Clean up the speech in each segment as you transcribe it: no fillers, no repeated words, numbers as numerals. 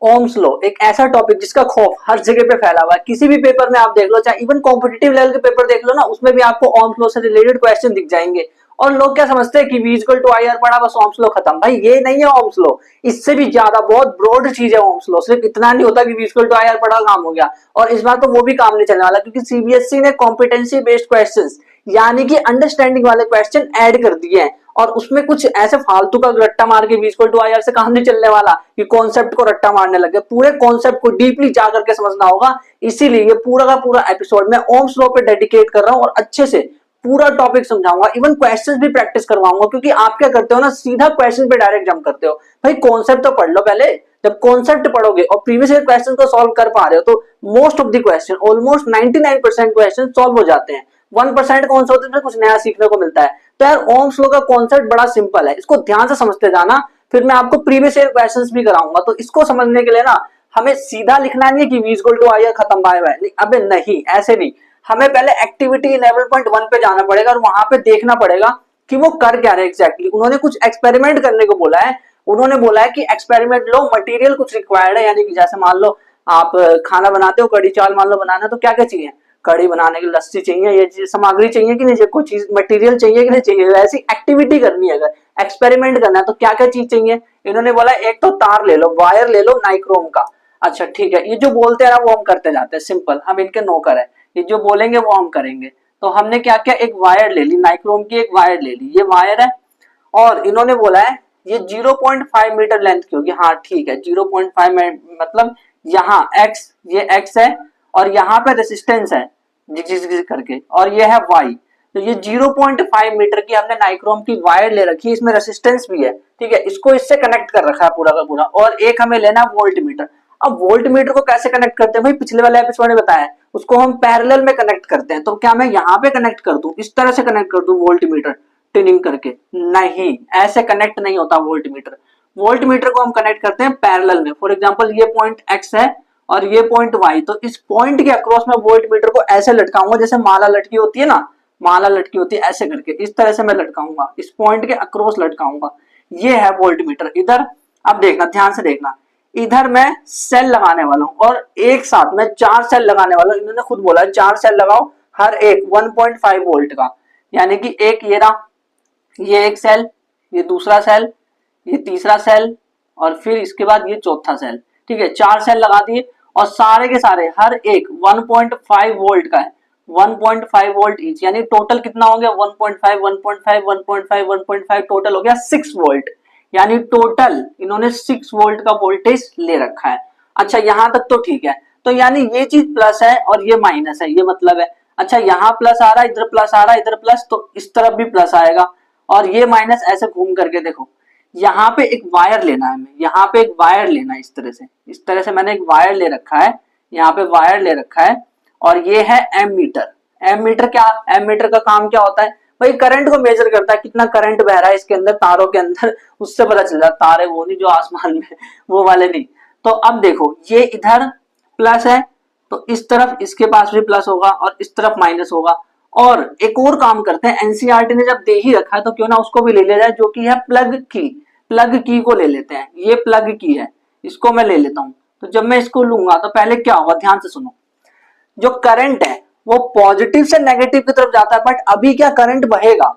Ohm's law एक ऐसा topic जिसका खौफ हर जगह पे फैला हुआ है, किसी भी पेपर में आप देख लो, चाहे इवन कॉम्पिटिटिव लेवल के पेपर देख लो ना, उसमें भी आपको ओम्स लॉ से रिलेटेड क्वेश्चन दिख जाएंगे। और लोग क्या समझते हैं कि V equal to I R पढ़ा बस ओम्स लॉ खत्म। भाई ये नहीं है ओम्स लॉ, इससे भी ज्यादा बहुत ब्रॉड चीज है ओम्स लॉ। सिर्फ इतना नहीं होता कि V equal to I R पढ़ा काम हो गया। और इस बार तो वो भी काम नहीं चलने वाला, क्योंकि सीबीएसई ने कॉम्पिटेंसी बेस्ड क्वेश्चन यानी कि अंडरस्टैंडिंग वाले क्वेश्चन ऐड कर दिए हैं। और उसमें कुछ ऐसे फालतू का रट्टा मार के V equal to I R से काम नहीं चलने वाला कि कॉन्सेप्ट को रट्टा मारने लगे। पूरे कॉन्सेप्ट को डीपली जा करके समझना होगा। इसीलिए ये पूरा का पूरा एपिसोड मैं ओम्स लॉ पे डेडिकेट कर रहा हूं और अच्छे से पूरा टॉपिक समझाऊंगा, इवन क्वेश्चंस भी प्रैक्टिस करवाऊंगा। क्योंकि आप क्या करते हो ना, सीधा क्वेश्चन पे डायरेक्ट जंप करते हो। भाई कॉन्सेप्ट तो पढ़ लो पहले। जब कॉन्सेप्ट पढ़ोगे और प्रीवियस ईयर क्वेश्चन को सॉल्व कर पा रहे हो तो most of the question, almost 99% question solve हो जाते हैं। 1% कौन सा होता है, कुछ नया सीखने को मिलता है। तो यार ओम्स लॉ का कॉन्सेप्ट बड़ा सिंपल है, इसको ध्यान से समझते जाना। फिर मैं आपको प्रीवियस ईयर क्वेश्चंस भी कराऊंगा। तो इसको समझने के लिए ना हमें सीधा लिखना नहीं है कि V equal to I R खत्म बाय बाय, अबे नहीं, ऐसे नहीं। हमें पहले एक्टिविटी 11.1 पे जाना पड़ेगा और वहां पे देखना पड़ेगा कि वो कर क्या रहे एग्जैक्टली। उन्होंने कुछ एक्सपेरिमेंट करने को बोला है। उन्होंने बोला है कि एक्सपेरिमेंट लो, मटेरियल कुछ रिक्वायर्ड है, यानी कि जैसे मान लो आप खाना बनाते हो, कड़ी चावल मान लो बनाना, तो क्या क्या चाहिए, कड़ी बनाने की लस्सी चाहिए, ये चीज सामग्री चाहिए कि नहीं, कोई चीज मटेरियल चाहिए कि नहीं चाहिए। वैसी एक्टिविटी करनी है, अगर एक्सपेरिमेंट करना है तो क्या क्या चीज चाहिए। इन्होंने बोला एक तो तार ले लो, वायर ले लो नाइक्रोम का। अच्छा ठीक है, ये जो बोलते हैं ना वो हम करते जाते हैं, सिंपल, हम इनके नौकर है। ये जो बोलेंगे वो हम करेंगे। तो हमने क्या किया, एक वायर ले ली, नाइक्रोम की एक वायर ले ली, ये वायर है। और इन्होंने बोला है ये 0.5 मीटर लेंथ की होगी। हाँ ठीक है, 0.5 मतलब यहाँ x, ये x है और यहाँ पे रेसिस्टेंस है जिस करके, और ये है y। तो ये 0.5 मीटर की हमने नाइक्रोम की वायर ले रखी है, इसमें रेसिस्टेंस भी है, ठीक है। इसको इससे कनेक्ट कर रखा है पूरा का पूरा। और एक हमें लेना वोल्ट मीटर। अब वोल्ट मीटर को कैसे कनेक्ट करते हैं भाई, पिछले वाले एपिसोड में बताया, उसको हम पैरेलल में कनेक्ट करते हैं। तो क्या मैं यहाँ पे कनेक्ट कर दूं, इस तरह से कनेक्ट कर दूं वोल्ट मीटर ट्यूनिंग करके? नहीं, ऐसे कनेक्ट नहीं होता वोल्ट मीटर। वोल्ट मीटर को हम कनेक्ट करते हैं पैरेलल में। फॉर एग्जांपल ये पॉइंट x है और ये पॉइंट y, तो इस पॉइंट के अक्रॉस में वोल्ट मीटर को ऐसे लटकाऊंगा जैसे माला लटकी होती है ना, माला लटकी होती है ऐसे करके, इस तरह से मैं लटकाऊंगा, इस पॉइंट के अक्रॉस लटकाऊंगा। ये है वोल्ट मीटर। इधर अब देखना, ध्यान से देखना, इधर मैं सेल लगाने वाला हूं और एक साथ मैं 4 सेल लगाने वाला हूं। इन्होंने खुद बोला 4 सेल लगाओ, हर एक 1.5 वोल्ट का। यानी कि एक ये रहा, ये एक सेल, ये दूसरा सेल, ये तीसरा सेल, और फिर इसके बाद ये चौथा सेल। ठीक है, 4 सेल लगा दिए और सारे के सारे हर एक 1.5 वोल्ट का है, 1.5 वोल्ट ईच। यानी टोटल कितना हो गया, 1.5 1.5 1.5 1.5, टोटल हो गया 6 वोल्ट। यानी टोटल इन्होंने 6 वोल्ट का वोल्टेज ले रखा है। अच्छा यहां तक तो ठीक है। तो यानी ये चीज प्लस है और ये माइनस है, ये मतलब है। अच्छा यहाँ प्लस आ रहा है, इधर प्लस आ रहा है, इधर प्लस, तो इस तरफ भी प्लस आएगा। और ये माइनस ऐसे घूम करके देखो, यहाँ पे एक वायर लेना है, हमें यहाँ पे एक वायर लेना है, इस तरह से मैंने एक वायर ले रखा है, यहाँ पे वायर ले रखा है। और ये है एम मीटर। एम मीटर क्या, एम मीटर का काम क्या होता है भाई, करंट को मेजर करता है, कितना करंट बह रहा है इसके अंदर, तारों के अंदर, उससे पता चल जाता। तारे वो नहीं जो आसमान में, वो वाले नहीं। तो अब देखो ये इधर प्लस है, तो इस तरफ इसके पास भी प्लस होगा और इस तरफ माइनस होगा। और एक और काम करते हैं, एनसीईआरटी ने जब दे ही रखा है तो क्यों ना उसको भी ले लिया जाए, जो कि है प्लग की। प्लग की को ले लेते हैं, ये प्लग की है, इसको मैं ले लेता हूं। तो जब मैं इसको लूंगा तो पहले क्या होगा, ध्यान से सुनो। जो करंट है वो पॉजिटिव से नेगेटिव की तरफ जाता है, बट अभी क्या करंट बहेगा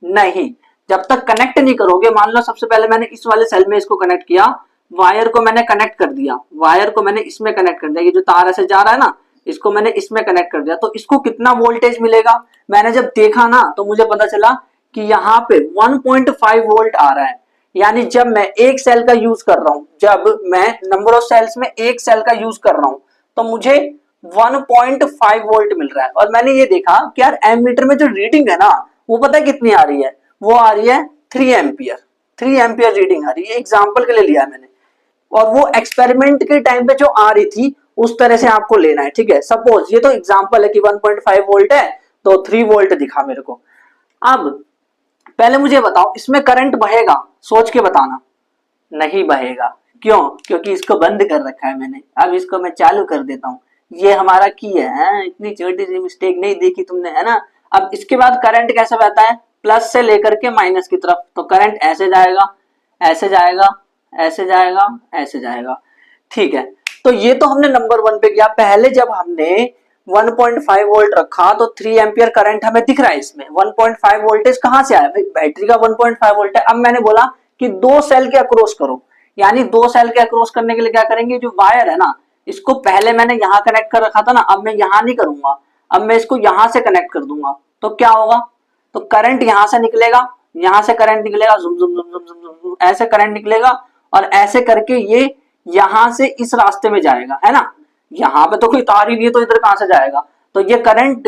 नहीं, जब तक कनेक्ट नहीं करोगे। मान लो सबसे पहले मैंने इस वाले सेल में इसको कनेक्ट किया, वायर को मैंने कनेक्ट कर दिया, वायर को मैंने इसमें कनेक्ट कर दिया, ये जो तार ऐसे जा रहा है ना, इसको मैंने इसमें कनेक्ट कर दिया। तो इसको कितना वोल्टेज मिलेगा, मैंने जब देखा ना तो मुझे पता चला कि यहाँ पे 1.5 वोल्ट आ रहा है। यानी जब मैं एक सेल का यूज कर रहा हूं, जब मैं नंबर ऑफ सेल्स में एक सेल का यूज कर रहा हूं, तो मुझे 1.5 वोल्ट मिल रहा है। और मैंने ये देखा कि यार एमीटर में जो रीडिंग है ना, वो पता है कितनी आ रही है, वो आ रही है 3 एम्पियर। 3 एम्पियर रीडिंग आ रही है, एग्जाम्पल के लिए लिया है मैंने। और वो एक्सपेरिमेंट के टाइम पे जो आ रही थी उस तरह से आपको लेना है, ठीक है। सपोज ये तो एग्जाम्पल है कि 1.5 वोल्ट है तो 3 वोल्ट दिखा मेरे को। अब पहले मुझे बताओ इसमें करंट बहेगा, सोच के बताना। नहीं बहेगा, क्यों, क्योंकि इसको बंद कर रखा है मैंने। अब इसको मैं चालू कर देता हूँ, ये हमारा की है, इतनी छोटी सी मिस्टेक नहीं देखी तुमने, है ना। अब इसके बाद करंट कैसे बहता है, प्लस से लेकर के माइनस की तरफ। तो करंट ऐसे जाएगा, ऐसे जाएगा, ऐसे जाएगा, ऐसे जाएगा। ठीक है, तो ये तो हमने नंबर 1 पे किया। पहले जब हमने 1.5 वोल्ट रखा तो 3 एम्पियर करंट हमें दिख रहा है इसमें। 1.5 वोल्टेज कहां से आया भाई, बैटरी का 1.5 वोल्ट है। अब मैंने बोला कि दो सेल के अक्रॉस करो, यानी दो सेल के अक्रॉस करने के लिए क्या करेंगे, जो वायर है ना इसको पहले मैंने यहां कनेक्ट कर रखा था ना, अब मैं यहां नहीं करूंगा, अब मैं इसको यहां से कनेक्ट कर दूंगा। तो क्या होगा, तो करंट यहां से निकलेगा, यहां से करंट निकलेगा, जुम जुम जुम जुम जुम जुम ऐसे करंट निकलेगा, और ऐसे करके ये यहां से इस रास्ते में जाएगा, है ना। यहाँ पे तो कोई तार ही नहीं है, तो इधर कहां से जाएगा, तो ये करंट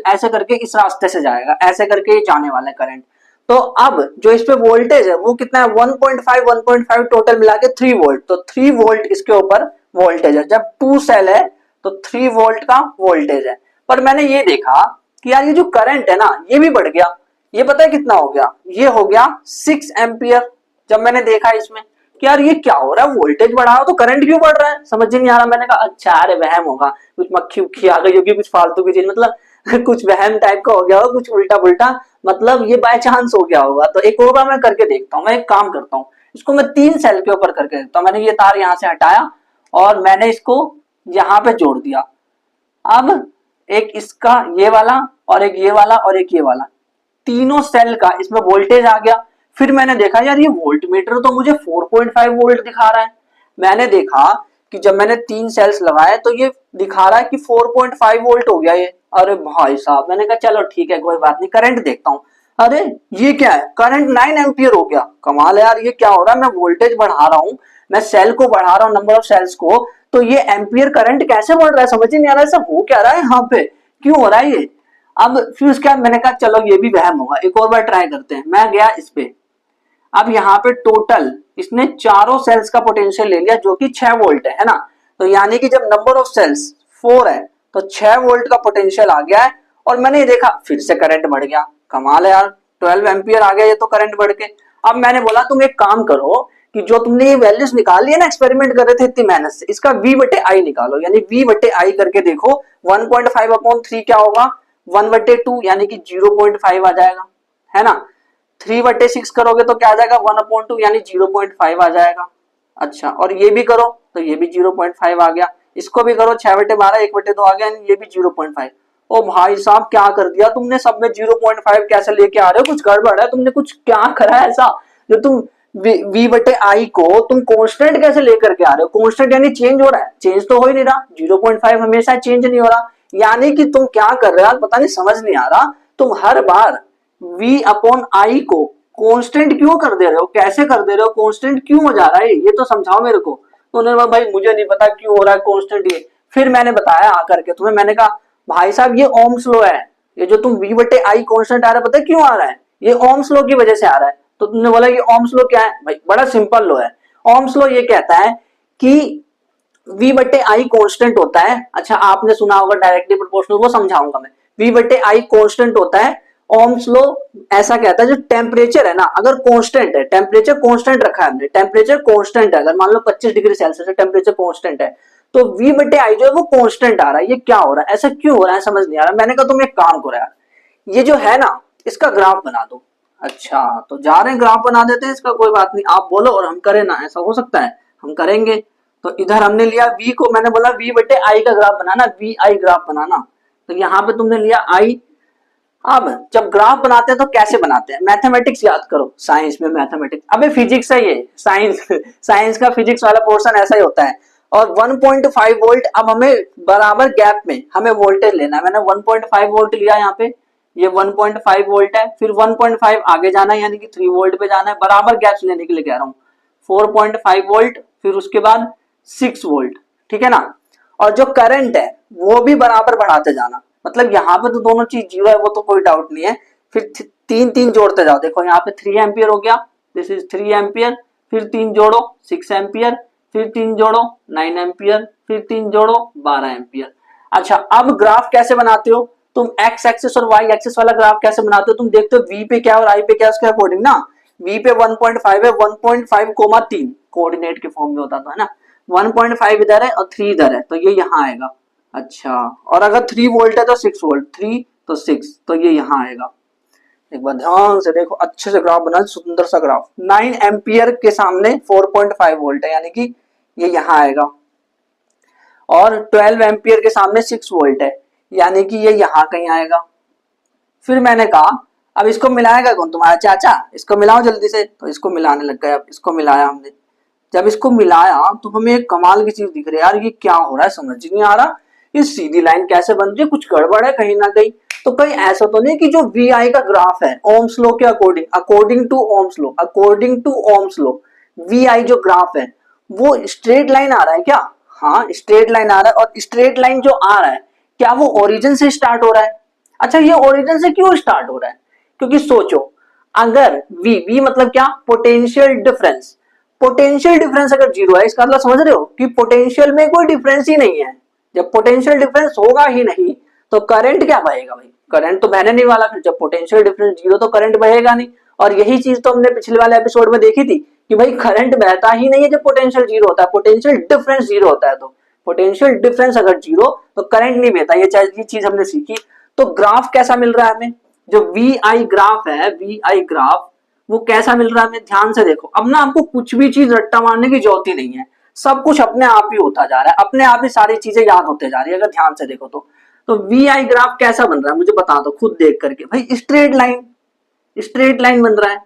ऐसे करके इस रास्ते से जाएगा, ऐसे करके ये जाने वाला है करंट। तो अब जो इस पे वोल्टेज है वो कितना है, 1.5 टोटल मिला के 3 वोल्ट। तो 3 वोल्ट इसके ऊपर वोल्टेज है। जब 2 सेल है तो 3 वोल्ट का वोल्टेज है। पर मैंने ये देखा कि यार ये जो करंट है ना ये भी बढ़ गया। ये पता है कितना हो गया, ये हो गया 6 एम्पियर। जब मैंने देखा इसमें कि यार ये क्या हो रहा है, वोल्टेज बढ़ा तो करंट क्यों बढ़ रहा है, समझ ही नहीं आ रहा। मैंने कहा अच्छा अरे वहम होगा, कुछ मक्खी उक्खी आ गई होगी, कुछ फालतू की चीज, मतलब कुछ वहम टाइप का हो गया होगा, कुछ उल्टा पुल्टा, मतलब ये बाय चांस हो गया होगा। तो एक और बार मैं करके देखता हूँ। मैं एक काम करता हूँ, इसको मैं 3 सेल के ऊपर करके देखता हूँ। मैंने ये तार यहाँ से हटाया और मैंने इसको यहाँ पे जोड़ दिया। अब एक इसका ये वाला और एक ये वाला और एक ये वाला, तीनों सेल का इसमें वोल्टेज आ गया। फिर मैंने देखा यार ये वोल्ट मीटर तो मुझे 4.5 वोल्ट दिखा रहा है। मैंने देखा कि जब मैंने 3 सेल्स लगाए तो ये दिखा रहा है कि 4.5 वोल्ट हो गया ये। अरे भाई साहब, मैंने कहा चलो ठीक है कोई बात नहीं, करंट देखता हूँ। अरे ये क्या है, करंट 9 एम्पियर हो गया। कमाल है यार, ये क्या हो रहा है, मैं वोल्टेज बढ़ा रहा हूँ, मैं सेल को बढ़ा रहा हूँ, नंबर ऑफ सेल्स को, तो ये एम्पियर करंट कैसे बढ़ रहा है, समझ ही नहीं आ रहा है। ऐसा हो क्या रहा है यहाँ पे, क्यों हो रहा है ये। अब फिर उसके बाद मैंने कहा चलो ये भी वहम होगा, एक और बार ट्राई करते हैं। मैं गया इस पे, अब यहाँ पे टोटल इसने चारों सेल्स का पोटेंशियल ले लिया जो कि 6 वोल्ट है ना। तो यानी कि जब नंबर ऑफ सेल्स 4 है तो 6 वोल्ट का पोटेंशियल आ गया है। और मैंने ये देखा फिर से करंट बढ़ गया। कमाल है यार, 12 एम्पियर आ गया ये तो करंट बढ़ के। अब मैंने बोला तुम एक काम करो कि जो तुमने ये वैल्यूज निकाल लिया ना, एक्सपेरिमेंट कर रहे थे इतनी मेहनत से, इसका v बटे आई निकालो, यानी v बटे आई करके देखो। 1.5/3 क्या होगा, 1/2 यानी कि 0.5 आ जाएगा, है ना। 3/6 करोगे तो क्या आ जाएगा, 1/2 यानी 0.5 आ जाएगा। अच्छा, और ये भी करो तो ये भी 0.5 आ गया। इसको भी करो, 6/12 1/2 आ गया, यानी ये भी 0.5। ओ भाई साहब क्या कर दिया तुमने, सब में 0.5 कैसे लेके आ रहे हो, कुछ गड़बड़ है, तुमने कुछ क्या करा है ऐसा जो तुम v बटे आई को तुम कांस्टेंट कैसे लेकर के आ रहे हो। कांस्टेंट यानी चेंज हो रहा है, चेंज तो हो ही नहीं रहा। 0.5 हमेशा चेंज नहीं हो रहा, यानी कि तुम क्या कर रहे हो, पता नहीं, समझ नहीं आ रहा। तुम हर बार v/i को कांस्टेंट क्यों कर दे रहे हो, कैसे कर दे रहे हो, कांस्टेंट क्यों हो जा रहा है, ये तो समझाओ मेरे को। तो उन्होंने कहा भाई मुझे नहीं पता क्यों हो रहा है कांस्टेंट ये। फिर मैंने बताया आकर के तुम्हें, मैंने कहा भाई साहब ये ओम्स लॉ है, ये जो तुम v बटे आई कांस्टेंट आ रहा है पता है क्यों आ रहा है, ये ओम्स लॉ की वजह से आ रहा है। तो तुमने बोला ये ओम्स लॉ क्या है, भाई बड़ा सिंपल लॉ है। ओम्स लॉ ये कहता है कि v बटे आई कांस्टेंट होता है। अच्छा आपने सुना होगा डायरेक्टली प्रोपोर्शनल, वो समझाऊंगा मैं। v बटे आई कांस्टेंट होता है। ओम्स लॉ ऐसा कहता है जो टेम्परेचर है ना, अगर कांस्टेंट है, टेम्परेचर कांस्टेंट रखा है हमने, टेम्परेचर कांस्टेंट है, अगर मान लो 25 डिग्री सेल्सियस है, टेम्परेचर कांस्टेंट है, तो v बटे आई जो है वो कांस्टेंट आ रहा है। ये क्या हो रहा है, ऐसा क्यों हो रहा है, समझ नहीं आ रहा। मैंने कहा तुम एक काम करो यार, ये जो है ना इसका ग्राफ बना दो। अच्छा तो जा रहे हैं ग्राफ बना देते हैं इसका, कोई बात नहीं, आप बोलो और हम करें ना, ऐसा हो सकता है, हम करेंगे। तो इधर हमने लिया v को, मैंने बोला v बटे आई का ग्राफ बनाना, वी आई ग्राफ बनाना। तो यहाँ पे तुमने लिया i। अब जब ग्राफ बनाते हैं तो कैसे बनाते हैं, मैथमेटिक्स याद करो, साइंस में मैथमेटिक्स, अबे फिजिक्स है ये, साइंस साइंस का फिजिक्स वाला पोर्शन ऐसा ही होता है। और 1.5 वोल्ट, अब हमें बराबर गैप में हमें वोल्टेज लेना है। मैंने 1.5 वोल्ट लिया यहाँ पे, ये 1.5 वोल्ट है, फिर 1.5 आगे जाना है यानी कि 3 वोल्ट पे जाना है, बराबर गैप्स लेने के लिए कह रहा हूँ। 4.5 वोल्ट, फिर उसके बाद 6 वोल्ट, ठीक है ना। और जो करंट है वो भी बराबर बढ़ाते जाना, मतलब यहाँ पे तो दोनों चीज जीरो है, वो तो कोई डाउट नहीं है। फिर 3 जोड़ते जाओ, देखो यहाँ पे 3 एम्पियर हो गया, दिस इज 3 एम्पियर, फिर 3 जोड़ो 6 एम्पियर, फिर 3 जोड़ो 9 एम्पियर, फिर 3 जोड़ो 12 एम्पियर। अच्छा अब ग्राफ कैसे बनाते हो तुम, एक्स एक्सिस और वाई एक्सिस वाला ग्राफ कैसे बनाते हो, तुम देखते हो v पे क्या और i पे क्या, उसके अकॉर्डिंग ना। v पे 1.5 है, 1.5, 3 कोऑर्डिनेट के फॉर्म में होता था ना, 1.5 इधर है और 3 इधर है, तो ये यहाँ आएगा। अच्छा और अगर 3 वोल्ट है तो 6 वोल्ट, 3 तो 6, तो ये यहाँ आएगा। एक बार ध्यान से देखो, अच्छे से ग्राफ बना, सुंदर सा ग्राफ। 9 एम्पियर के सामने 4.5 वोल्ट है, यानी कि ये यहाँ आएगा, और 12 एम्पियर के सामने 6 वोल्ट है, यानी कि ये यहाँ कहीं आएगा। फिर मैंने कहा अब इसको मिलाएगा कौन, तुम्हारा चाचा, इसको मिलाओ जल्दी से। तो इसको मिलाने लग गए। अब इसको मिलाया हमने, जब इसको मिलाया तो हमें एक कमाल की चीज दिख रही है, यार ये क्या हो रहा है, समझ नहीं आ रहा, ये सीधी लाइन कैसे बन रही है, कुछ गड़बड़ है कहीं ना कहीं। तो कहीं ऐसा तो नहीं कि जो वी आई का ग्राफ है ओम्स लॉ के according, according to Ohm's law V I जो ग्राफ है वो स्ट्रेट लाइन आ रहा है क्या? हाँ स्ट्रेट लाइन आ रहा है। और स्ट्रेट लाइन जो आ रहा है क्या वो ओरिजिन से स्टार्ट हो रहा है? अच्छा ये ओरिजिन से क्यों स्टार्ट हो रहा है? क्योंकि सोचो, अगर वी मतलब क्या, पोटेंशियल डिफरेंस, पोटेंशियल डिफरेंस अगर जीरो है, इसका मतलब समझ रहे हो कि पोटेंशियल में कोई डिफरेंस ही नहीं है। जब पोटेंशियल डिफरेंस होगा ही नहीं तो करंट क्या बहेगा भाई? करंट तो बहने नहीं वाला। फिर जब पोटेंशियल डिफरेंस जीरो तो करंट बहेगा नहीं। और यही चीज तो हमने पिछले वाले एपिसोड में देखी थी कि भाई करंट बहता ही नहीं है जब पोटेंशियल जीरो होता है, पोटेंशियल डिफरेंस जीरो होता है। तो पोटेंशियल डिफरेंस अगर जीरो तो करंट नहीं बहता, ये चीज हमने सीखी। तो ग्राफ कैसा मिल रहा है हमें? जो वी आई ग्राफ है, वी आई ग्राफ वो कैसा मिल रहा है हमें? ध्यान से देखो। अब ना आपको कुछ भी चीज रट्टा मारने की जरूरत ही नहीं है, सब कुछ अपने आप ही होता जा रहा है, अपने आप ही सारी चीजें याद होते जा रही है अगर ध्यान से देखो तो वी आई ग्राफ कैसा बन रहा है मुझे बता दो खुद देख करके। भाई स्ट्रेट लाइन, स्ट्रेट लाइन बन रहा है।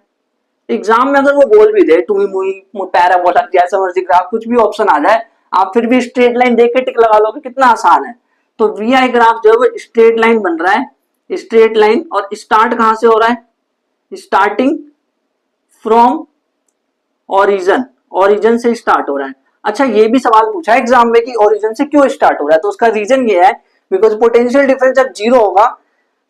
एग्जाम में अगर वो बोल भी दे टूमी मुई पैराबोला जैसा मर्जी ग्राफ, कुछ भी ऑप्शन आ जाए, आप फिर भी स्ट्रेट लाइन देख के टिक लगा लोगे, कितना आसान है। तो वी आई ग्राफ जो है वो स्ट्रेट लाइन बन रहा है, स्ट्रेट लाइन। और स्टार्ट कहां से हो रहा है? स्टार्टिंग फ्रॉम ओरिजन, ओरिजन से स्टार्ट हो रहा है। अच्छा ये भी सवाल पूछा है एग्जाम में कि ओरिजन से क्यों स्टार्ट हो रहा है, तो उसका रीजन ये है बिकॉज पोटेंशियल डिफरेंस जब जीरो होगा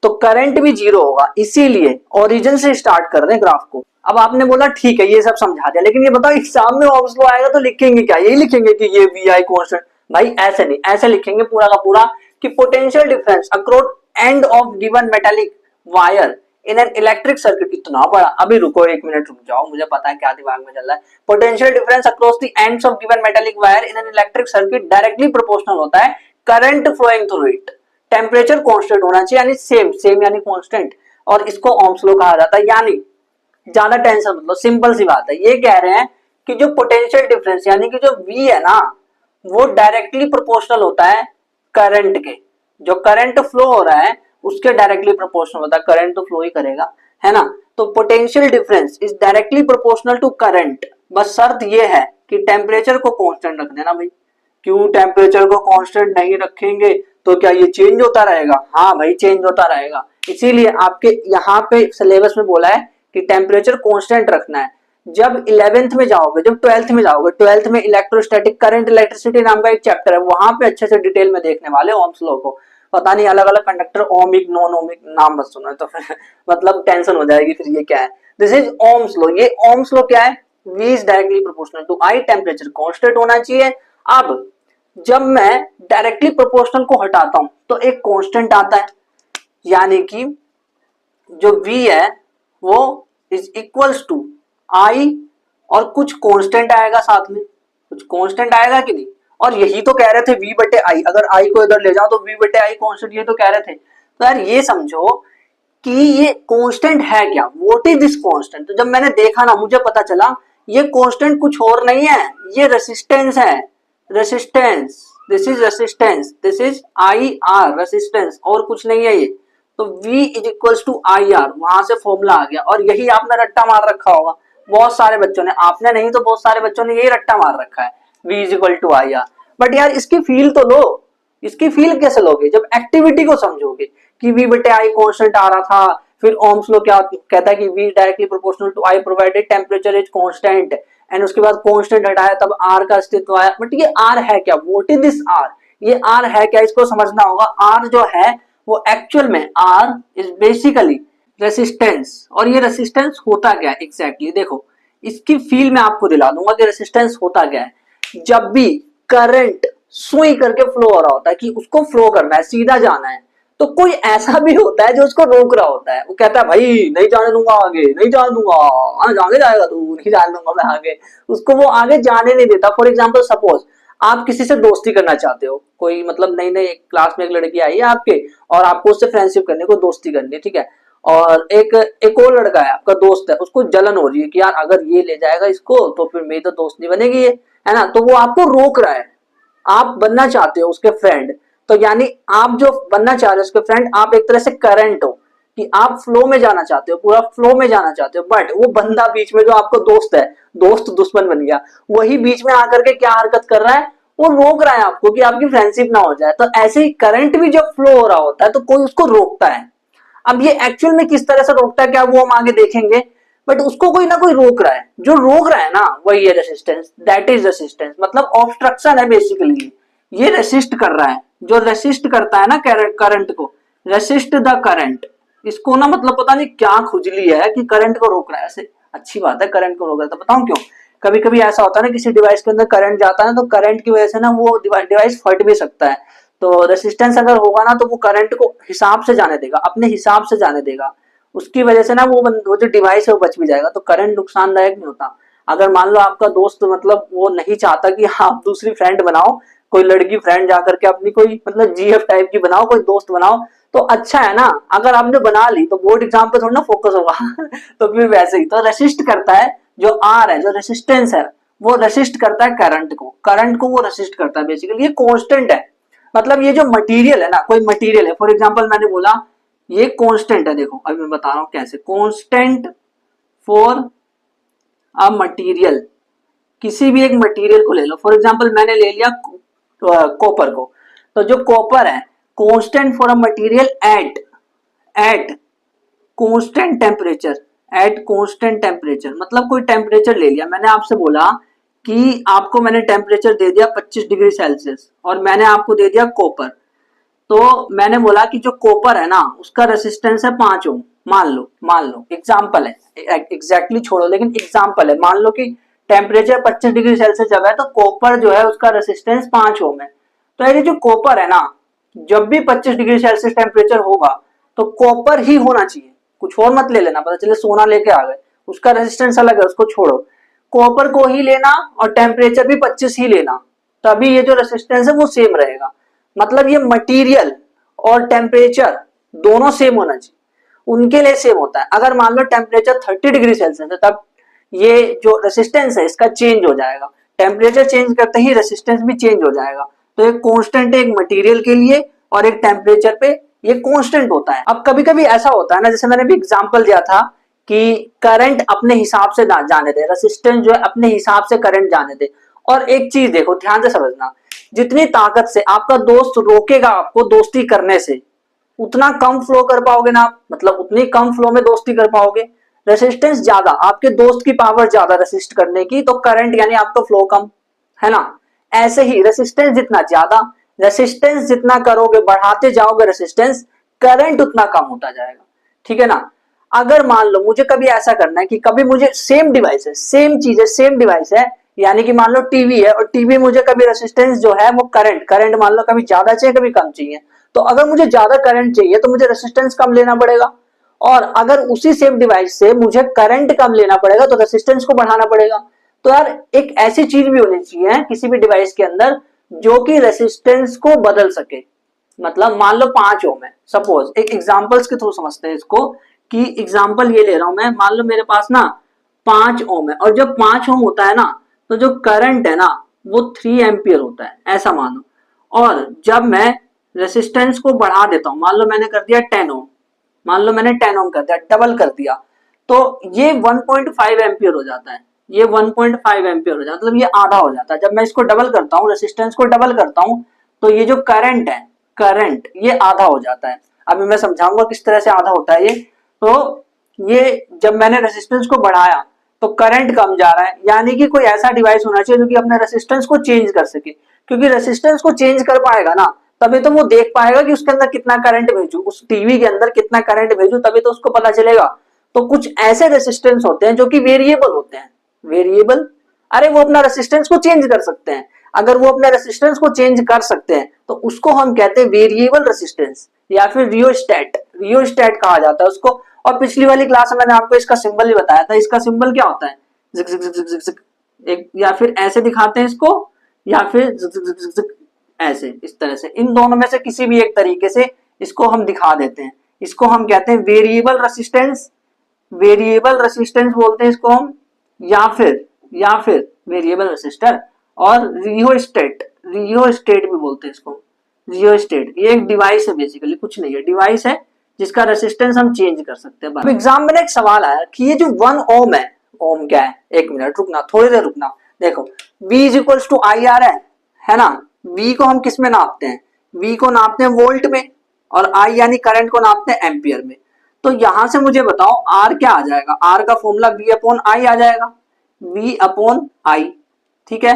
तो करंट भी जीरो होगा, इसीलिए ओरिजिन से स्टार्ट कर रहे हैं ग्राफ को। अब आपने बोला ठीक है ये सब समझा दिया, लेकिन ये बताओ एग्जाम में ओम्स लॉ आएगा तो लिखेंगे क्या? यही लिखेंगे कि ये वी आई कांस्टेंट? भाई ऐसे नहीं, ऐसे लिखेंगे पूरा का पूरा कि potential difference across end of given metallic wire in an electric circuit. इतना बड़ा, अभी रुको एक मिनट रुक जाओ, मुझे पता है क्या दिमाग में चल रहा है। Potential difference across the ends of given metallic wire in an electric circuit directly proportional होता है current flowing through it. Temperature constant होना चाहिए, यानी सेम, सेम यानी कांस्टेंट, और इसको ओम्स लॉ कहा जाता है। यानी ज्यादा टेंशन मतलब, सिंपल सी बात है, ये कह रहे हैं कि जो पोटेंशियल डिफरेंस यानी कि जो V है ना वो डायरेक्टली प्रोपोर्शनल होता है करंट के। जो करंट फ्लो हो रहा है उसके डायरेक्टली प्रोपोर्शनल होता है, करंट तो फ्लो ही करेगा, है ना। तो potential difference is directly proportional to current. बस शर्त ये है कि टेम्परेचर को कांस्टेंट रख देना भाई। क्यों टेम्परेचर को कांस्टेंट नहीं रखेंगे तो क्या ये चेंज होता रहेगा? हाँ भाई चेंज होता रहेगा, इसीलिए आपके यहाँ पे सिलेबस में बोला है कि टेम्परेचर कांस्टेंट रखना है। जब 11th में जाओगे, जब 12th में जाओगे, 12th में इलेक्ट्रोस्टैटिक करंट इलेक्ट्रिसिटी नाम का एक चैप्टर है, वहां पे अच्छे से डिटेल में देखने वाले ओम्स लॉ को। पता नहीं अलग अलग कंडक्टर ओमिक नॉन ओमिक नाम मत सुनो तो फिर मतलब टेंशन हो जाएगी फिर ये क्या है। This is Ohm's law. ये ओम्स लॉ क्या है? V is directly proportional to I, temperature constant होना चाहिए। अब जब मैं डायरेक्टली प्रोपोर्शनल को हटाता हूं तो एक कांस्टेंट आता है, यानी कि जो V है वो इज इक्वल्स टू I और कुछ कांस्टेंट आएगा साथ में, कुछ कांस्टेंट आएगा कि नहीं। और यही तो कह रहे थे V बटे I, अगर I को इधर ले जाओ तो V बटे I कांस्टेंट, ये तो कह रहे थे। तो यार ये समझो कि ये कांस्टेंट है क्या, व्हाट इज दिस कांस्टेंट। तो जब मैंने देखा ना मुझे पता चला ये कांस्टेंट कुछ और नहीं है, ये रेसिस्टेंस है, resistance. This is resistance, this is I R, resistance, और कुछ नहीं है ये। तो V is equals to I R, वहां से फॉर्मूला आ गया। और यही आपने रट्टा मार रखा होगा बहुत सारे बच्चों ने, आपने नहीं तो बहुत सारे बच्चों ने यही रट्टा मार रखा है, V is equal to I R. But यार इसकी फील तो लो, इसकी फील कैसे लोगे? जब एक्टिविटी को समझोगे कि V बटे I कांस्टेंट आ रहा था, फिर ओम्स लॉ क्या कहता है कि V directly proportional to I provided temperature is constant, and उसके बाद कांस्टेंट हटाया तब R का अस्तित्व आया। बट ये R है क्या? What is this R? ये R है क्या, इसको समझना होगा। R जो है वो एक्चुअल में R इज बेसिकली रेसिस्टेंस। और ये रेसिस्टेंस होता क्या है एग्जैक्टली देखो, इसकी फील मैं आपको दिला दूंगा कि रेसिस्टेंस होता क्या है। जब भी करंट सुई करके फ्लो हो रहा होता है कि उसको फ्लो करना है, सीधा जाना है, तो कोई ऐसा भी होता है जो उसको रोक रहा होता है। वो कहता है भाई नहीं जाने दूंगा आगे, नहीं जाने दूंगा, आगे जाएगा तू, नहीं जाने दूंगा मैं आगे। उसको वो आगे जाने नहीं देता। फॉर एग्जाम्पल सपोज आप किसी से दोस्ती करना चाहते हो, कोई मतलब नई नई क्लास में एक लड़की आई है आपके और आपको उससे फ्रेंडशिप करने को, दोस्ती करनी, ठीक है। और एक और लड़का है आपका दोस्त है, उसको जलन हो रही है कि यार अगर ये ले जाएगा इसको तो फिर मेरी तो दोस्त नहीं बनेगी ये, है ना, तो वो आपको रोक रहा है। आप बनना चाहते हो उसके फ्रेंड, तो यानी आप जो बनना चाह रहे हो उसके फ्रेंड, आप एक तरह से करंट हो कि आप फ्लो में जाना चाहते हो, पूरा फ्लो में जाना चाहते हो, बट वो बंदा बीच में जो आपको दोस्त है, दोस्त दुश्मन बन गया, वही बीच में आकर के क्या हरकत कर रहा है, वो रोक रहा है आपको कि आपकी फ्रेंडशिप ना हो जाए। तो ऐसे ही करंट भी जब फ्लो हो रहा होता है तो कोई उसको रोकता है। अब ये एक्चुअल में किस तरह से रोकता है क्या वो हम आगे देखेंगे, बट उसको कोई ना कोई रोक रहा है। जो रोक रहा है ना वही है रेसिस्टेंस, दैट इज रेसिस्टेंस, मतलब ऑब्स्ट्रक्शन है बेसिकली। ये रेसिस्ट कर रहा है, जो रेसिस्ट करता है ना करंट को, रेसिस्ट द करंट, इसको ना मतलब पता नहीं क्या खुजली है कि करंट को रोक रहा है। ऐसे अच्छी बात है करंट को रोक रहा है, तो बताऊं क्यों। कभी कभी ऐसा होता है ना किसी डिवाइस के अंदर करंट जाता है ना, तो करंट की वजह से ना वो डिवाइस फट भी सकता है। तो रेसिस्टेंस अगर होगा ना तो वो करंट को हिसाब से जाने देगा, अपने हिसाब से जाने देगा, उसकी वजह से ना वो जो डिवाइस है वो बच भी जाएगा। तो करंट नुकसानदायक नहीं होता। अगर मान लो आपका दोस्त मतलब वो नहीं चाहता कि आप दूसरी फ्रेंड बनाओ, कोई लड़की फ्रेंड जाकर के अपनी कोई मतलब जीएफ टाइप की बनाओ, कोई दोस्त बनाओ, तो अच्छा है ना। अगर आपने बना ली तो बोर्ड एग्जाम पे थोड़ा ना फोकस होगा तो फिर वैसे ही तो रेसिस्ट करता है, जो आर है, जो रेसिस्टेंस है, वो रेसिस्ट करता है करंट को वो रेसिस्ट करता है। बेसिकली ये कांस्टेंट है, मतलब ये जो मटेरियल है ना, कोई मटेरियल है, फॉर एग्जांपल मैंने बोला ये कांस्टेंट है, देखो अभी मैं बता रहा हूं कैसे। कांस्टेंट फॉर अ मटेरियल, किसी भी एक मटेरियल को ले लो, फॉर एग्जांपल मैंने ले लिया कॉपर को, तो जो कॉपर है constant for a material at constant temperature, at constant temperature, मतलब कोई टेम्परेचर ले लिया मैंने, आपसे बोला कि आपको मैंने टेम्परेचर दे दिया 25 डिग्री सेल्सियस और मैंने आपको दे दिया कॉपर। तो मैंने बोला कि जो कॉपर है ना उसका रेसिस्टेंस है 5 ओम, मान लो एग्जांपल है, एग्जैक्टली छोड़ो लेकिन एग्जांपल है, मान लो कि टेम्परेचर 25 डिग्री सेल्सियस जब है तो कॉपर जो है उसका रेसिस्टेंस 5 ओम है। तो ये जो कॉपर है ना, जब भी 25 डिग्री सेल्सियस टेम्परेचर होगा तो कॉपर ही होना चाहिए, कुछ और मत ले लेना, पता चले सोना लेके आ गए, उसका रेसिस्टेंस अलग है, उसको छोड़ो, कॉपर को ही लेना और टेम्परेचर भी 25 ही लेना, तभी ये जो रेसिस्टेंस है वो सेम रहेगा। मतलब ये मटेरियल और टेम्परेचर दोनों सेम होना चाहिए, उनके लिए सेम होता है। अगर मान लो टेम्परेचर 30 डिग्री सेल्सियस है तब ये जो रेसिस्टेंस है इसका चेंज हो जाएगा, टेम्परेचर चेंज करते ही रेसिस्टेंस भी चेंज हो जाएगा। तो एक कांस्टेंट है एक मटेरियल के लिए और एक टेम्परेचर पे ये कांस्टेंट होता है। अब कभी कभी ऐसा होता है ना, जैसे मैंने भी एग्जांपल दिया था कि करंट अपने हिसाब से जाने दे, रेसिस्टेंस जो है अपने हिसाब से करंट जाने दे। और एक चीज देखो ध्यान से समझना, जितनी ताकत से आपका दोस्त रोकेगा आपको दोस्ती करने से, उतना कम फ्लो कर पाओगे ना आप, मतलब उतनी कम फ्लो में दोस्ती कर पाओगे। रेसिस्टेंस ज्यादा, आपके दोस्त की पावर ज्यादा रेसिस्ट करने की, तो करंट यानी आपका फ्लो कम, है ना। ऐसे ही रेसिस्टेंस जितना ज्यादा, रेसिस्टेंस जितना करोगे बढ़ाते जाओगे रेसिस्टेंस, करंट उतना कम होता जाएगा, ठीक है ना। अगर मान लो मुझे कभी ऐसा करना है कि कभी मुझे सेम डिवाइस है, सेम चीज है, सेम डिवाइस है, यानी कि मान लो टीवी है और टीवी मुझे कभी रेसिस्टेंस जो है वो करंट मान लो कभी ज्यादा चाहिए कभी कम चाहिए, तो अगर मुझे ज्यादा करंट चाहिए तो मुझे रेसिस्टेंस कम लेना पड़ेगा, और अगर उसी सेम डिवाइस से मुझे करंट कम लेना पड़ेगा तो रेसिस्टेंस को बढ़ाना पड़ेगा। तो यार एक ऐसी चीज भी होनी चाहिए किसी भी डिवाइस के अंदर जो कि रेसिस्टेंस को बदल सके। मतलब मान लो 5 ओम है, सपोज एक एग्जांपल्स के थ्रू समझते हैं इसको, कि एग्जांपल ये ले रहा हूं मैं, मान लो मेरे पास ना 5 ओम है, और जब 5 ओम होता है ना तो जो करंट है ना वो 3 एम्पियर होता है, ऐसा मानो। और जब मैं रेसिस्टेंस को बढ़ा देता हूं, मान लो मैंने कर दिया 10 ओम, मान लो मैंने 10 ओम कर दिया, डबल कर दिया, तो ये 1.5 एम्पियर हो जाता है, ये 1.5 एम्पियर हो जाता है, मतलब ये आधा हो जाता है। जब मैं इसको डबल करता हूँ, रेसिस्टेंस को डबल करता हूँ, तो ये जो करंट है, करंट ये आधा हो जाता है। अभी मैं समझाऊंगा किस तरह से आधा होता है ये। तो ये जब मैंने रेसिस्टेंस को बढ़ाया तो करंट कम जा रहा है, यानी कि कोई ऐसा डिवाइस होना चाहिए जो कि अपने रेसिस्टेंस को चेंज कर सके, क्योंकि रेसिस्टेंस को चेंज कर पाएगा ना तभी तो वो देख पाएगा कि उसके अंदर कितना करंट भेजू, उस टीवी के अंदर कितना करंट भेजू, तभी तो उसको पता चलेगा। तो कुछ ऐसे रेसिस्टेंस होते हैं जो कि वेरिएबल होते हैं, वेरिएबल, अरे वो अपना रेसिस्टेंस को चेंज कर सकते हैं। अगर वो अपने रेसिस्टेंस को चेंज कर सकते हैं तो उसको हम कहते हैं वेरिएबल रेसिस्टेंस, या फिर रियोस्टेट, रियोस्टेट कहा जाता है उसको। और पिछली वाली क्लास में मैंने आपको इसका सिंबल भी बताया था, इसका सिंबल क्या होता है, जिक जिक जिक जिक जिक जिक, एक या फिर ऐसे दिखाते हैं इसको, या फिर जिक जिक जिक जिक ऐसे, इस तरह से, इन दोनों में से किसी भी एक तरीके से इसको हम दिखा देते हैं। इसको हम कहते हैं वेरिएबल रेसिस्टेंस, वेरिएबल रेसिस्टेंस बोलते हैं इसको हम, या फिर वेरिएबल रेसिस्टर। और रियोस्टेट भी बोलते हैं इसको, रियोस्टेट। ये एक डिवाइस है, बेसिकली कुछ नहीं है, डिवाइस है जिसका रेसिस्टेंस हम चेंज कर सकते हैं। अब एग्जाम में एक सवाल आया कि ये जो 1 ओम है, ओम क्या है, एक मिनट रुकना, थोड़ी देर रुकना। देखो V is equals to I R है ना। V को हम किस में नापते हैं, V को नापते हैं वोल्ट में, और I यानी करंट को नापते हैं एम्पियर में। तो यहां से मुझे बताओ R क्या आ जाएगा, R का फॉर्मूला V अपॉन आई आ जाएगा, V अपॉन आई, ठीक है।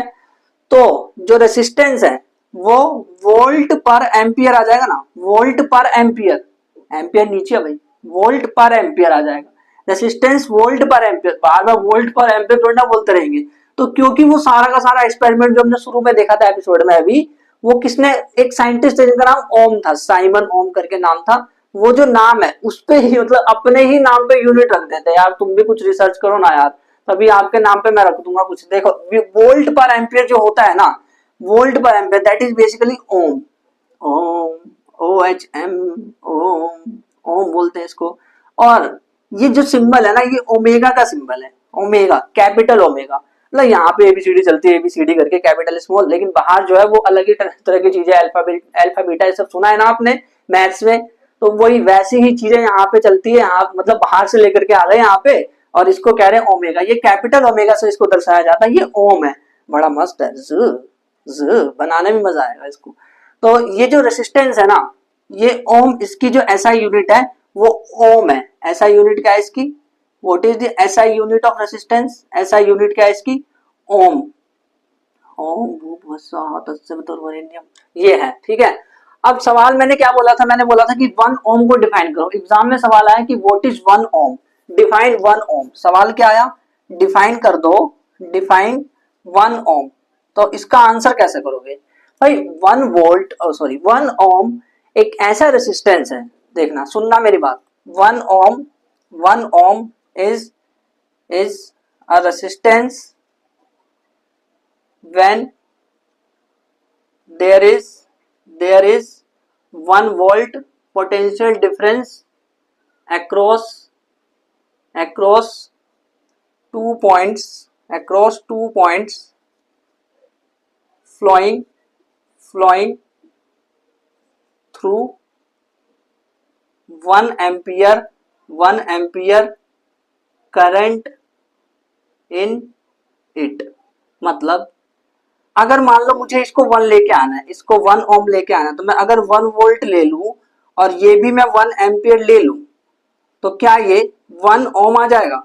तो जो रेसिस्टेंस है वो वोल्ट पर एम्पियर आ जाएगा ना, वोल्ट पर एम्पियर, एम्पियर नीचे है भाई, वोल्ट पर एम्पियर आ जाएगा। रेसिस्टेंस वोल्ट पर एम्पियर, बार बार वोल्ट पर एम्पियर थोड़ा ना बोलते रहेंगे। तो क्योंकि वो सारा का सारा एक्सपेरिमेंट जो हमने शुरू में देखा था एपिसोड में अभी, वो किसने, एक साइंटिस्ट है जिनका नाम ओम था, साइमन ओम करके नाम था। वो जो नाम है उस पे ही, मतलब अपने ही नाम पे यूनिट रख देते हैं यार, तुम भी कुछ रिसर्च करो ना यार, तभी आपके नाम पे मैं रख दूंगा कुछ। देखो वोल्ट पर एम्पियर जो होता है ना, volt per ampere that is basically ohm, ohm, OHM, ohm, ohm बोलते हैं इसको। और ये जो सिंबल है ना, ये ओमेगा का सिंबल है, ओमेगा, कैपिटल ओमेगा। मतलब यहाँ पे एबीसीडी चलती है, एबीसीडी करके कैपिटल स्मॉल, लेकिन बाहर जो है वो अलग ही तरह की चीजें, अल्फा बीटा, ये सब सुना है ना आपने मैथ्स में, तो वही वैसी ही चीजें यहाँ पे चलती है। यहाँ मतलब बाहर से लेकर के आ रहे हैं यहाँ पे, और इसको कह रहे हैं ओमेगा, ये कैपिटल ओमेगा से इसको दर्शाया जाता है, ये ओम है। बड़ा मस्त है, बनाने में मजा आएगा इसको। तो ये जो रेसिस्टेंस है ना, ये ओम, इसकी जो एसआई यूनिट है वो ओम है। एसआई यूनिट क्या है इसकी, what is the SI unit of resistance, SI unit क्या है इसकी, ओम, ओम ये है, ठीक है। अब सवाल मैंने क्या बोला था, मैंने बोला था कि 1 ओम को डिफाइन करो। एग्जाम में सवाल आया कि व्हाट इज 1 ओम, डिफाइन 1 ओम। सवाल क्या आया, डिफाइन कर दो, डिफाइन 1 ओम। तो इसका आंसर कैसे करोगे भाई, 1 वोल्ट, सॉरी 1 ओम एक ऐसा रेसिस्टेंस है, देखना सुनना मेरी बात, 1 ओम, 1 ओम is a resistance when there is 1 volt potential difference across 2 points flowing through 1 ampere current in it. मतलब अगर मान लो मुझे इसको 1 लेके आना है, इसको 1 ओम लेके आना है, तो मैं अगर 1 वोल्ट ले लूं और ये भी मैं 1 एम्पियर ले लूं, तो क्या ये 1 ओम आ जाएगा,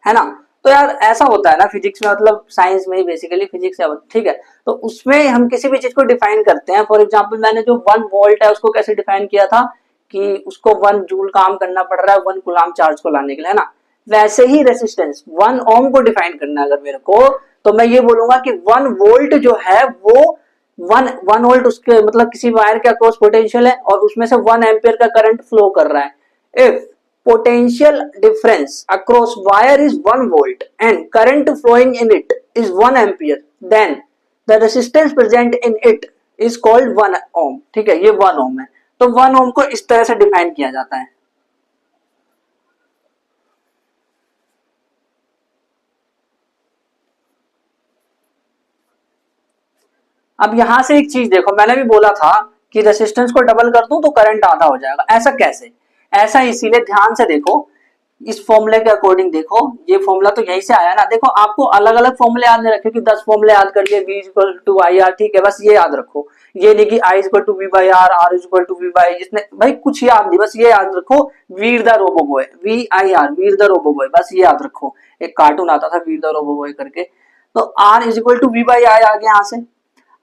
है ना। तो यार ऐसा होता है ना फिजिक्स में, मतलब साइंस में, बेसिकली फिजिक्स है, ठीक है। तो उसमें हम किसी भी चीज को डिफाइन करते हैं। फॉर एग्जांपल मैंने जो 1 वोल्ट है उसको कैसे डिफाइन किया था कि उसको 1 जूल काम करना पड़ रहा है 1 कूलम चार्ज को लाने के लिए, है ना। वैसे ही रेसिस्टेंस 1 ओम को डिफाइन करना अगर मेरे को, तो मैं ये बोलूंगा कि 1 वोल्ट जो है वो 1 वोल्ट उसके मतलब किसी वायर के अक्रॉस पोटेंशियल है और उसमें से 1 एम्पियर का करंट फ्लो कर रहा है। If potential difference across wire is 1 volt and current flowing in it is 1 ampere, then the resistance present in it is called 1 ohm। ठीक है, ये 1 ohm है। तो 1 ohm को इस तरह से डिफाइन किया जाता है। अब यहां से एक चीज देखो, मैंने भी बोला था कि रेसिस्टेंस को डबल कर दूं तो करंट आधा हो जाएगा। ऐसा कैसे, ऐसा इसीलिए, ध्यान से देखो, इस फॉर्मूले के अकॉर्डिंग देखो, ये फॉर्मूला तो यहीं से आया ना। देखो आपको अलग अलग फॉर्मूले याद नहीं रखे कि 10 फॉर्मूले याद कर लिए, V equal to I R, ठीक है, बस ये याद रखो। ये नहीं कि I equal to V by R, R equal to V by, जिसने भाई कुछ याद नहीं, बस ये याद रखो, Veer the robo boy, VIR, Veer the robo boy, बस ये याद रखो। एक कार्टून आता था वीर द रोबो बॉय करके। तो R is equal to V by I आ गया यहाँ से।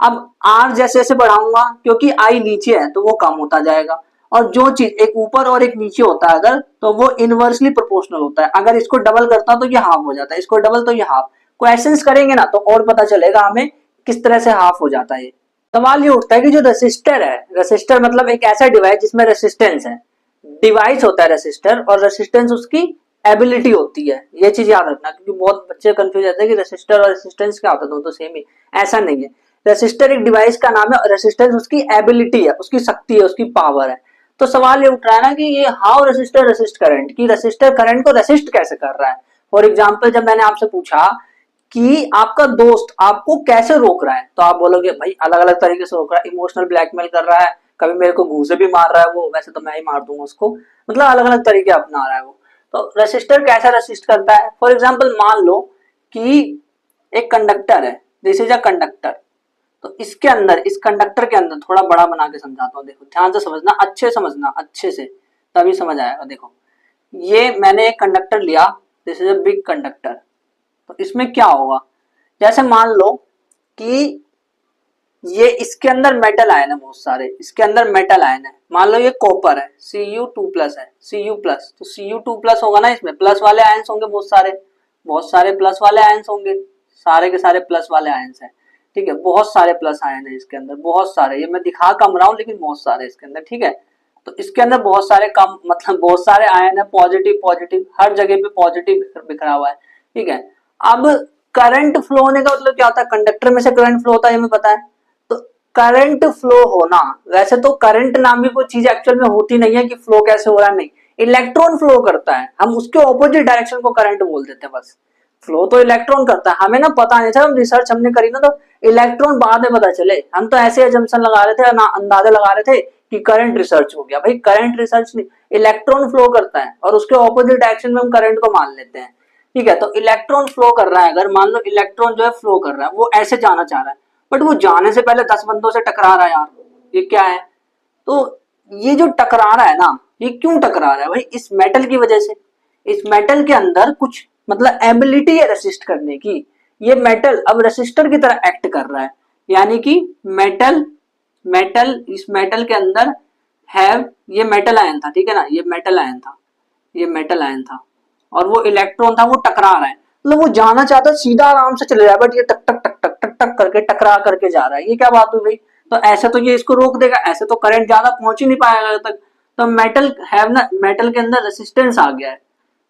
अब R जैसे जैसे बढ़ाऊंगा, क्योंकि I नीचे है तो वो कम होता जाएगा, और जो चीज एक ऊपर और एक नीचे होता है अगर, तो वो इनवर्सली प्रोपोर्शनल होता है। अगर इसको डबल करता तो ये हाफ हो जाता है, इसको डबल तो ये हाफ। क्वेश्चंस करेंगे ना तो और पता चलेगा हमें किस तरह से हाफ हो जाता है। सवाल ये उठता है कि जो रेसिस्टर है, रेसिस्टर मतलब एक ऐसा डिवाइस जिसमें रेसिस्टेंस है, डिवाइस होता है रेसिस्टर, और रेसिस्टेंस उसकी एबिलिटी होती है। ये चीज याद रखना, क्योंकि बहुत बच्चे कंफ्यूज रहते हैं कि रेसिस्टर और रेसिस्टेंस क्या होता है, दोनों तो सेम ही। ऐसा नहीं है, रेसिस्टर एक डिवाइस का नाम है, रेसिस्टेंस उसकी एबिलिटी है, उसकी शक्ति है, उसकी पावर है। तो सवाल ये उठ रहा है ना कि ये हाउ रेसिस्टर रेसिस्ट करंट, की रेसिस्टर करंट को रेसिस्ट कैसे कर रहा है। फॉर एग्जांपल जब मैंने आपसे पूछा कि आपका दोस्त आपको कैसे रोक रहा है। तो आप बोलोगे भाई अलग अलग तरीके से रोक रहा है, इमोशनल ब्लैकमेल कर रहा है, कभी मेरे को घूंसे भी मार रहा है वो, वैसे तो मैं ही मार दूंगा उसको, मतलब अलग अलग तरीके अपना रहा है वो। तो रेसिस्टर कैसे रेसिस्ट करता है, फॉर एग्जाम्पल मान लो कि एक कंडक्टर है, दिस इज अ कंडक्टर, तो इसके अंदर, इस कंडक्टर के अंदर, थोड़ा बड़ा बना के समझाता हूँ, देखो ध्यान से समझना, अच्छे समझना, अच्छे से, तभी समझ आएगा। देखो ये मैंने एक कंडक्टर लिया, this is a big conductor, तो इसमें क्या होगा, जैसे मान लो कि ये इसके अंदर मेटल आयन है बहुत सारे, इसके अंदर मेटल आयन है, मान लो ये कॉपर है, Cu2+ है, Cu+, तो Cu2+ होगा ना, इसमें प्लस वाले आयन्स होंगे बहुत सारे प्लस वाले आयन्स होंगे, सारे के सारे प्लस वाले आयन्स हैं, ठीक है, बहुत सारे प्लस आयन है इसके अंदर, बहुत सारे, ये मैं दिखा कम रहा हूँ लेकिन बहुत सारे इसके अंदर, ठीक है। तो इसके अंदर बहुत सारे कम, मतलब बहुत सारे आयन है, पॉजिटिव पॉजिटिव, हर जगह पे पॉजिटिव बिखरा हुआ है, ठीक है। अब करंट फ्लो होने का मतलब क्या होता है, कंडक्टर में से करंट फ्लो होता है, हमें पता है। तो करंट फ्लो होना, वैसे तो करंट नाम की कोई चीज एक्चुअल में होती नहीं है कि फ्लो कैसे हो रहा है, नहीं, इलेक्ट्रॉन फ्लो करता है, हम उसके ऑपोजिट डायरेक्शन को करंट बोल देते हैं बस। फ्लो तो इलेक्ट्रॉन करता है, हमें ना पता नहीं था, हम रिसर्च हमने करी ना, तो इलेक्ट्रॉन बाद में पता चले, हम तो ऐसे एजम्पशन लगा रहे थे ना, अंदाजा लगा रहे थे कि करंट रिसर्च हो गया, भाई करंट रिसर्च नहीं, इलेक्ट्रॉन फ्लो करता है और उसके ऑपोजिट डायरेक्शन में हम करंट को मान लेते हैं, ठीक है। तो इलेक्ट्रॉन फ्लो कर रहा है, अगर मान लो इलेक्ट्रॉन जो है फ्लो कर रहा है, वो ऐसे जाना चाह रहा है, बट वो जाने से पहले 10 बंदों से टकरा रहा है यार, ये क्या है। तो ये जो टकरा रहा है ना, ये क्यों टकरा रहा है भाई, इस मेटल की वजह से, इस मेटल के अंदर कुछ मतलब एबिलिटी है रेसिस्ट करने की, ये मेटल अब रेसिस्टर की तरह एक्ट कर रहा है, यानी कि मेटल, इस मेटल के अंदर है, ये मेटल आयन था, ठीक है ना, ये मेटल आयन था, ये मेटल आयन था, और वो इलेक्ट्रॉन था, वो टकरा रहा है, मतलब वो जाना चाहता है सीधा आराम से चले रहा है, बट ये टक टक टक टक टक टक करके टकरा करके जा रहा है, ये क्या बात हुई भाई। तो ऐसे तो ये इसको रोक देगा, ऐसे तो करंट ज्यादा पहुंच ही नहीं पाएगा तक। तो मेटल है ना, मेटल के अंदर रेसिस्टेंस आ गया है,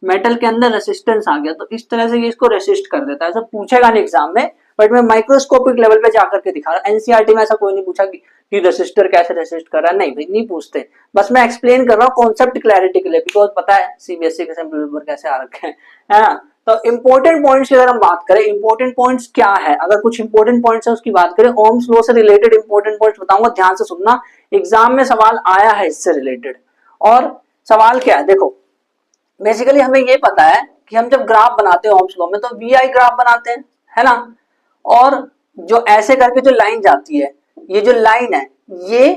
मेटल के अंदर रेसिस्टेंस आ गया, तो इस तरह से ये इसको रेसिस्ट कर देता है। ऐसा पूछेगा नहीं एग्जाम में, बट मैं माइक्रोस्कोपिक लेवल पे जाकर के दिखा रहा हूँ, एनसीईआरटी में ऐसा कोई नहीं पूछा कि रेसिस्टर कैसे रेसिस्ट कर रहा है, नहीं भाई नहीं पूछते, बस मैं एक्सप्लेन कर रहा हूँ कॉन्सेप्ट क्लैरिटी के लिए, बिकॉज पता है सीबीएसई के सैंपल पेपर कैसे आ रखे हैं, है ना। तो इंपॉर्टेंट पॉइंट्स की अगर हम बात करें, इंपॉर्टेंट पॉइंट्स क्या है, अगर कुछ इंपॉर्टेंट पॉइंट्स है उसकी बात करें, ओम्स लॉ से रिलेटेड इंपॉर्टेंट पॉइंट्स बताऊंगा, ध्यान से सुनना, एग्जाम में सवाल आया है इससे रिलेटेड। और सवाल क्या है, देखो बेसिकली हमें ये पता है कि हम जब ग्राफ बनाते हैं ओम्स लॉ में, तो वी आई ग्राफ बनाते हैं, है ना, और जो ऐसे करके जो लाइन जाती है, ये जो लाइन है, ये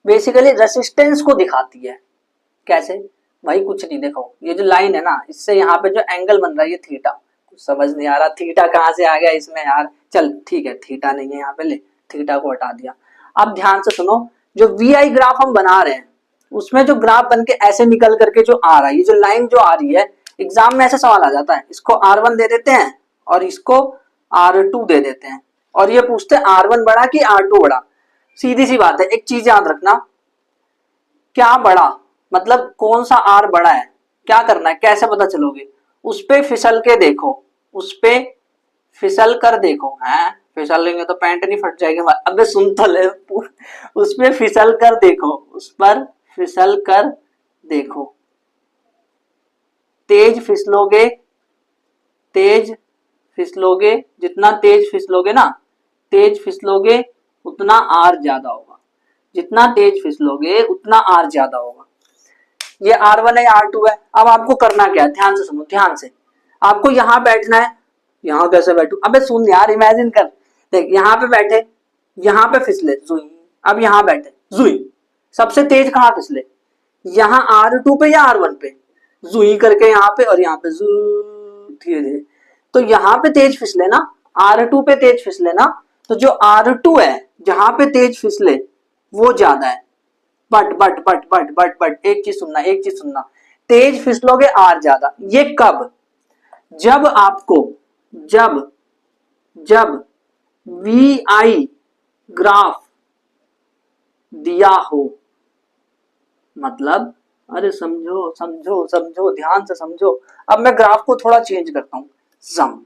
बेसिकली रेसिस्टेंस को दिखाती है, कैसे भाई, कुछ नहीं, देखो ये जो लाइन है ना, इससे यहाँ पे जो एंगल बन रहा है ये थीटा, कुछ समझ नहीं आ रहा थीटा कहाँ से आ गया इसमें यार, चल ठीक है थीटा नहीं है यहाँ पे, ले थीटा को हटा दिया। अब ध्यान से सुनो, जो वी आई ग्राफ हम बना रहे हैं, उसमें जो ग्राफ बन के ऐसे निकल करके जो आ रहा है, ये जो लाइन जो आ रही है, एग्जाम में ऐसे सवाल आ जाता है, इसको R1 दे देते हैं और इसको R2 दे देते हैं, और ये पूछते हैं R1 बड़ा कि R2 बड़ा। सीधी सी बात है, एक चीज याद रखना, क्या बड़ा मतलब कौन सा आर बड़ा है, क्या करना है, कैसे पता चलोगे, उस पे फिसल के देखो, उस पे फिसल कर देखो, हैं फिसल लेंगे तो पैंट नहीं फट जाएगी हमारी, अबे सुन तो ले, उस पे फिसल कर देखो, उस पर फिसल कर देखो, तेज फिसलोगे, तेज फिसलोगे, जितना तेज फिसलोगे ना, तेज फिसलोगे उतना आर ज्यादा होगा, जितना तेज फिसलोगे उतना आर ज्यादा होगा। ये R1 है, R2 है। अब आपको करना क्या है, ध्यान से सुनो, ध्यान से, आपको यहां बैठना है, यहां कैसे बैठू, अबे सुन यार, इमेजिन कर, देख यहाँ पे बैठे, यहाँ पे फिसले जुई, अब यहाँ बैठे जुई, सबसे तेज कहाँ फिसले, यहाँ R2 पे या R1 पे, जुई करके यहाँ पे, और यहाँ पे जू, धीरे धीरे, तो यहाँ पे तेज फिसले ना, R2 पे तेज फिसले ना, तो जो R2 है जहां पे तेज फिसले वो ज्यादा है, बट एक चीज सुनना, एक चीज सुनना, तेज फिसलोगे आर ज्यादा, ये कब, जब आपको, जब जब वी आई ग्राफ दिया हो, मतलब अरे समझो समझो समझो, ध्यान से समझो। अब मैं ग्राफ को थोड़ा चेंज करता हूं, जम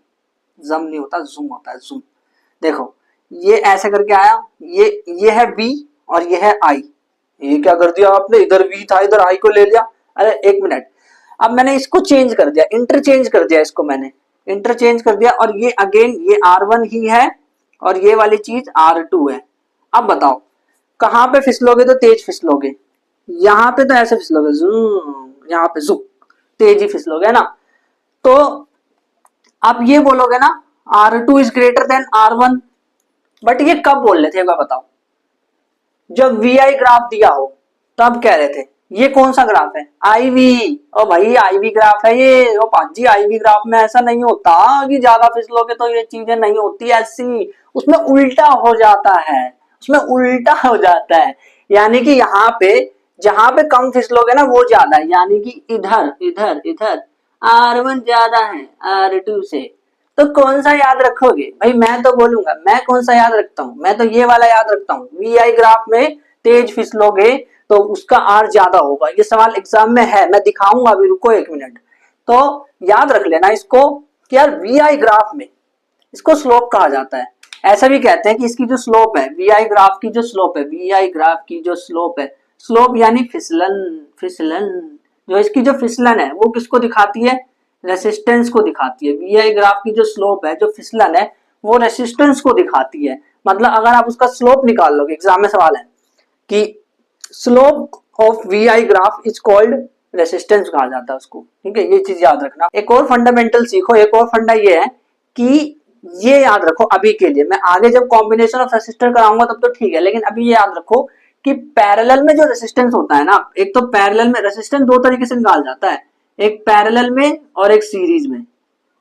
जम नहीं होता, जूम होता है, जूम। देखो ये ऐसे करके आया, ये है बी और ये है आई, ये क्या कर दिया आपने, इधर वी था इधर आई को ले लिया, अरे एक मिनट, अब मैंने इसको चेंज कर दिया, इंटरचेंज कर दिया इसको मैंने, इंटरचेंज कर दिया, और ये अगेन ये R1 ही है और ये वाली चीज R2 है। अब बताओ कहां पे फिसलोगे तो तेज फिसलोगे, यहाँ पे तो ऐसे फिसलोगे जूम, यहाँ पे जुक, तेज ही फिसलोगे ना। तो आप ये बोलोगे ना R2 is greater than R1, but ये कब बोल रहे थे एक बार बताओ, जब VI ग्राफ दिया हो तब कह रहे थे। ये कौन सा ग्राफ है, IV। ओ भाई IV ग्राफ है ये, ओ पाजी IV ग्राफ में ऐसा नहीं होता कि ज्यादा फिसलोगे तो ये चीजें नहीं होती ऐसी, उसमें उल्टा हो जाता है, उसमें उल्टा हो जाता है। यानी कि यहाँ पे जहां पे कम फिसलोगे ना वो ज्यादा है, यानी कि इधर इधर इधर R1 ज्यादा है R2 से। तो कौन सा याद रखोगे भाई, मैं तो बोलूंगा, मैं कौन सा याद रखता हूँ, मैं तो ये वाला याद रखता हूँ, VI ग्राफ में तेज फिसलोगे तो उसका R ज्यादा होगा। ये सवाल एग्जाम में है, मैं दिखाऊंगा अभी, रुको 1 मिनट। तो याद रख लेना इसको कि यार VI ग्राफ में इसको स्लोप कहा जाता है। ऐसा भी कहते हैं कि इसकी जो स्लोप है, VI ग्राफ की जो स्लोप है, VI ग्राफ की जो स्लोप है, स्लोप यानी फिसलन, फिसलन, जो इसकी जो फिसलन है वो किसको दिखाती है, रेसिस्टेंस को दिखाती है। VI ग्राफ की जो स्लोप है, जो फिसलन है, वो रेसिस्टेंस को दिखाती है। मतलब अगर आप उसका स्लोप निकाल लोगे, एग्जाम में सवाल है कि slope of VI graph is called resistance कहा जाता है उसको, ठीक है, ये चीज याद रखना। एक और फंडामेंटल सीखो, एक और फंडा ये है कि ये याद रखो अभी के लिए, मैं आगे जब कॉम्बिनेशन ऑफ रेसिस्टर कराऊंगा तब तो ठीक है, लेकिन अभी ये याद रखो कि पैरेलल में जो रेसिस्टेंस होता है ना, एक तो पैरेलल में रेसिस्टेंस दो तरीके से निकाल जाता है, एक पैरेलल में और एक सीरीज में।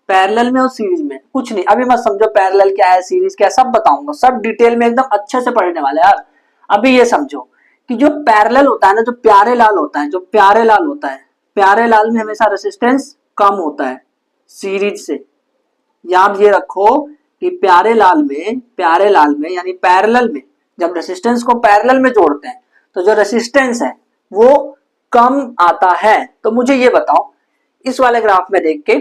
पैरेलल में और सीरीज में कुछ नहीं, अभी मत समझो पैरेलल क्या है सीरीज क्या है, सब बताऊंगा, सब डिटेल में एकदम अच्छे से पढ़ने वाले यार। अभी ये समझो कि जो पैरेलल होता है ना, जो प्यारे लाल होता है, जो प्यारे लाल होता है, प्यारे लाल में हमेशा रेसिस्टेंस कम होता है सीरीज से। याद ये रखो कि प्यारे लाल में यानी पैरेलल में जब रेसिस्टेंस को पैरेलल में जोड़ते हैं तो जो रेसिस्टेंस है वो कम आता है। तो मुझे ये बताओ इस वाले ग्राफ में देख के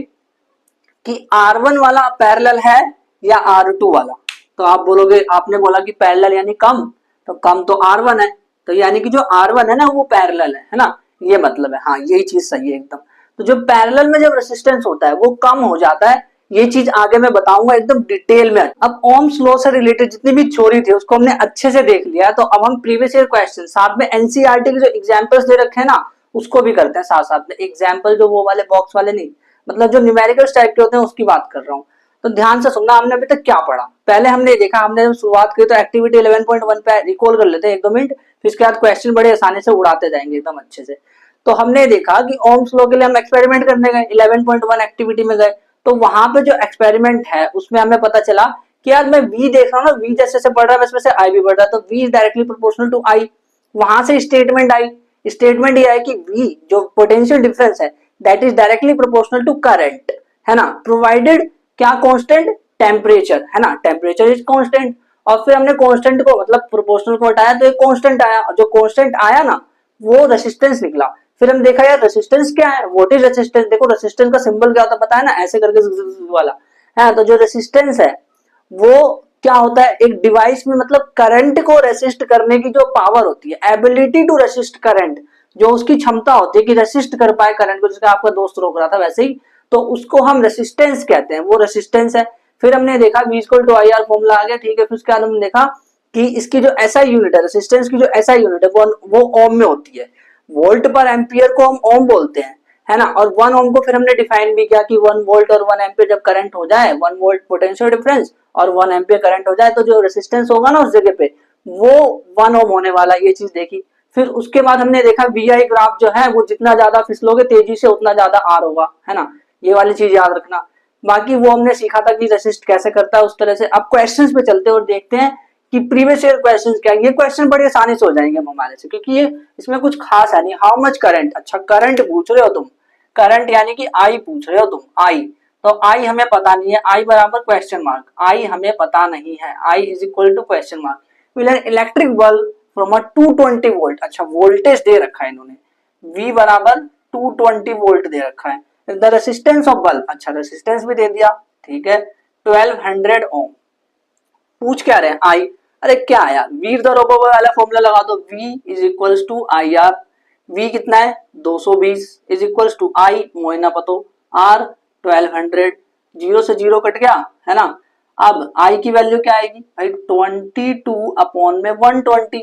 कि R1 वाला पैरेलल है या R2 वाला। तो आप बोलोगे, आपने बोला कि पैरेलल यानी कम, तो कम तो R1 है, तो यानी कि जो R1 है ना वो पैरेलल है ना, ये मतलब है। हाँ यही चीज सही है एकदम। तो जो पैरेलल में जब रेसिस्टेंस होता है वो कम हो जाता है, ये चीज आगे मैं बताऊंगा एकदम डिटेल में। अब ओम्स लॉ से रिलेटेड जितनी भी थ्योरी थी उसको हमने अच्छे से देख लिया, तो अब हम प्रीवियस ईयर क्वेश्चन साथ में एनसीईआरटी के जो एग्जांपल्स दे रखे हैं ना उसको भी करते हैं साथ साथ में। एग्जाम्पल जो वो वाले बॉक्स वाले नहीं, मतलब जो न्यूमेरिकल्स टाइप के होते हैं उसकी बात कर रहा हूँ। तो ध्यान से सुनना, हमने अभी तक क्या पढ़ा। पहले हमने देखा, हमने जब शुरुआत की तो एक्टिविटी 11.1 पे रिकॉल कर लेते हैं 1-2 मिनट, फिर इसके बाद क्वेश्चन बड़े आसानी से उड़ाते जाएंगे एकदम अच्छे से। तो हमने देखा कि ओम्स लॉ के लिए हम एक्सपेरिमेंट करने गए, 11.1 एक्टिविटी में गए, तो वहां पे जो एक्सपेरिमेंट है उसमें हमें पता चला कि यार मैं V देख रहा हूँ ना, V जैसे से बढ़ रहा है वैसे वैसे I भी बढ़ रहा है, तो V is directly proportional to I। वहां से स्टेटमेंट आई, स्टेटमेंट ये है कि V जो पोटेंशियल डिफरेंस है that is directly proportional to current, है ना, प्रोवाइडेड क्या कांस्टेंट, टेम्परेचर, है ना, टेम्परेचर इज कांस्टेंट। और फिर हमने कांस्टेंट को मतलब प्रोपोर्शनल को हटाया तो एक कांस्टेंट आया, और जो कांस्टेंट आया ना वो रेसिस्टेंस निकला। फिर हम देखा यार रेसिस्टेंस क्या है, व्हाट इज रेसिस्टेंस, देखो रेसिस्टेंस का सिंबल क्या होता है पता है ना, ऐसे करके वाला है। तो जो रेसिस्टेंस है वो क्या होता है, एक डिवाइस में मतलब करंट को रेसिस्ट करने की जो पावर होती है, एबिलिटी टू रेसिस्ट करंट, जो उसकी क्षमता होती है कि रेसिस्ट कर पाए करंट को, जिसका आपका दोस्त रोक रहा था वैसे ही, तो उसको हम रेसिस्टेंस कहते हैं, वो रेसिस्टेंस है। फिर हमने देखा V equal to IR formula आ गया, ठीक है। फिर उसके बाद हमने देखा कि इसकी जो SI यूनिट है, रेसिस्टेंस की जो SI यूनिट है वो ओम में होती है, वोल्ट पर एम्पियर को हम ओम बोलते हैं, है ना। और 1 ओम को फिर हमने डिफाइन भी किया कि 1 वोल्ट और 1 एम्पियर जब करंट हो जाए, 1 वोल्ट पोटेंशियल डिफरेंस और 1 एम्पियर करंट हो जाए, तो जो रेसिस्टेंस होगा ना उस जगह पे वो 1 ओम होने वाला, ये चीज देखी। फिर उसके बाद हमने देखा VI ग्राफ जो है वो जितना ज्यादा फिसलोगे तेजी से उतना ज्यादा R होगा, है ना, ये वाली चीज याद रखना। बाकी वो हमने सीखा था कि रेसिस्ट कैसे करता है उस तरह से। अब क्वेश्चंस पे चलते हैं और देखते हैं कि प्रीवियस ईयर क्वेश्चंस क्या है। ये क्वेश्चन बड़ी आसानी से हो जाएंगे हमारे से, क्योंकि ये इसमें कुछ खास है नहीं। हाउ मच करंट, अच्छा करंट पूछ रहे हो तुम, करंट यानी कि I पूछ रहे हो तुम, I, तो I हमें पता नहीं है, I बराबर क्वेश्चन मार्क, I हमें पता नहीं है, I is equal to question mark. Will an electric bulb from a 220 volt, अच्छा वोल्टेज दे रखा है इन्होंने, V बराबर 220 वोल्ट दे रखा है। द रेसिस्टेंस ऑफ बल्ब, अच्छा रेसिस्टेंस भी दे दिया, ठीक है, 1200 ओम। पूछ क्या रहे हैं I, अरे क्या आया, V द रोबो वाला फॉर्मूला लगा दो, V is equals to IR, V कितना है 220 इज इक्वल्स टू I मोइना पतो R 1200, जीरो से जीरो कट गया, है ना। अब आई की वैल्यू क्या आएगी भाई, 22 अपॉन में 120,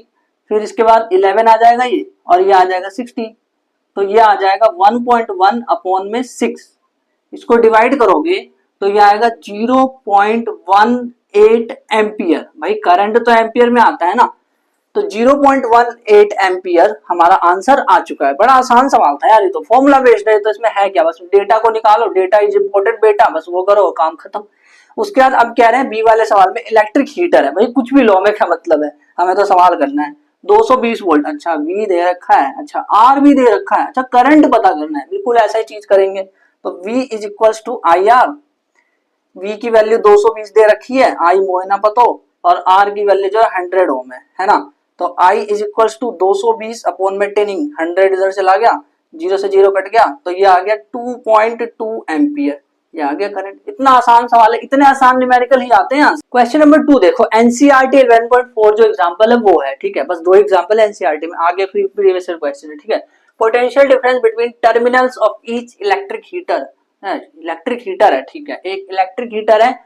फिर इसके बाद 11 आ जाएगा ये, और ये आ जाएगा 60, तो ये आ जाएगा 1.1 अपॉन में 6। इसको डिवाइड करोगे तो ये आएगा 0.18 एम्पियर। भाई करंट तो एम्पियर में आता है ना, तो 0.18 एम्पियर हमारा आंसर आ चुका है। बड़ा आसान सवाल था यार, ये तो फॉर्मूला बेस्ड है, तो इसमें है क्या, बस डेटा को निकालो, डेटा इज इम्पोर्टेंट बेटा, बस वो करो, काम खत्म। उसके बाद अब कह रहे हैं बी वाले सवाल में इलेक्ट्रिक हीटर है। भाई कुछ भी लो, में क्या मतलब है, हमें तो सवाल करना है। 220 वोल्ट, अच्छा वी दे रखा है, अच्छा आर भी दे रखा है, अच्छा करंट पता करना है, बिल्कुल ऐसा ही चीज करेंगे। तो V is equal to I R, V की वैल्यू 220 दे रखी है, आई मोहना पतो, और आर की वैल्यू जो है 100 ओम है ना। तो I is equal to 220 upon में 10, 100 इधर चला गया, जीरो से जीरो कट गया, तो ये आ गया 2.2 एम्पियर, ये आ गया करंट। इतना आसान सवाल है, इतने आसान न्यूमेरिकल ही आते हैं। क्वेश्चन नंबर 2 देखो, एनसीईआरटी 11.4 जो एग्जांपल है वो है, ठीक है, बस 2 एग्जांपल है एनसीईआरटी में, आगे प्रीवियस क्वेश्चन है, ठीक है। Potential difference between terminals of each electric heater, electric heater है, ठीक है, एक इलेक्ट्रिक हीटर है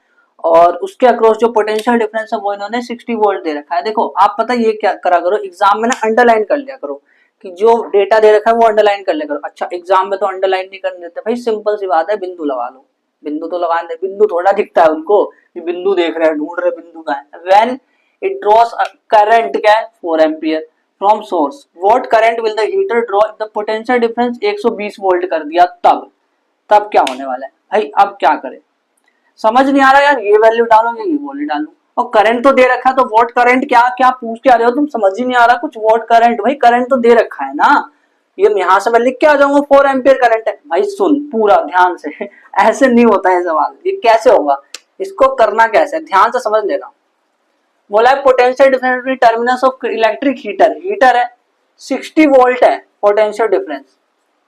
और उसके अक्रॉस जो पोटेंशियल डिफरेंस है वो इन्होंने 60 वोल्ट दे रखा है। देखो आप पता ये क्या करा करो, एग्जाम में ना अंडरलाइन कर लिया करो, कि जो डेटा दे रखा है वो अंडरलाइन कर लिया करो। अच्छा एग्जाम में तो अंडरलाइन नहीं करने देते भाई, सिंपल सी बात है, बिंदु लगा लो, बिंदु तो लगा दे, बिंदु थोड़ा दिखता है उनको कि बिंदु देख रहे हैं, ढूंढ रहे बिंदु का है। व्हेन इट ड्रॉस करंट क्या है 4 ampere from source, what current will the heater draw if the potential difference 120 volt कर दिया, तब क्या होने वाला है भाई। अब क्या करें, समझ नहीं आ रहा यार, ये वैल्यू डालो या ये वैल्यू डालो, और करंट तो दे रखा है, तो वोट करंट क्या क्या पूछ के आ रहे हो तुम, समझ ही नहीं आ रहा कुछ। वोट करंट, भाई करंट तो दे रखा है ना, ये यहां से मैं लिख के आ जाऊंगा 4 एम्पियर करंट है। भाई सुन पूरा ध्यान से ऐसे नहीं होता है सवाल, ये कैसे होगा, इसको करना कैसे, ध्यान से समझ लेना। बोला है potential difference between terminals of electric heater, heater है 60 वोल्ट है potential difference,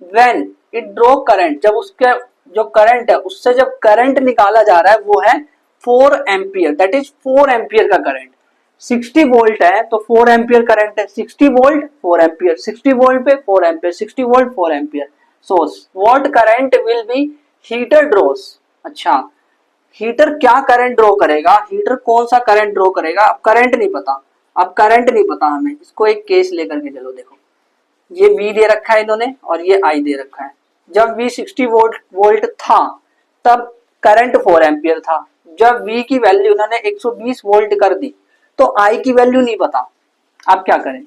when it draw current, जब उसके जो करंट है उससे जब करंट निकाला जा रहा है वो है 4 एम्पियर, दैट इज 4 एम्पियर का करंट। 60 वोल्ट है तो 4 एम्पियर करंट है, 60 वोल्ट 4 एम्पियर, 60 वोल्ट पे 4 ampere, 60 volt 4 ampere. So what current will be heater draws, अच्छा हीटर क्या करंट ड्रॉ करेगा, हीटर कौन सा करंट ड्रॉ करेगा। अब करंट नहीं पता, अब करंट नहीं पता हमें, इसको एक केस लेकर के चलो। देखो ये V दे रखा है इन्होंने और ये I दे रखा है, जब V 60 वोल्ट था तब करंट 4 एम्पियर था, जब V की वैल्यू इन्होंने 120 वोल्ट कर दी तो I की वैल्यू नहीं पता। अब क्या करें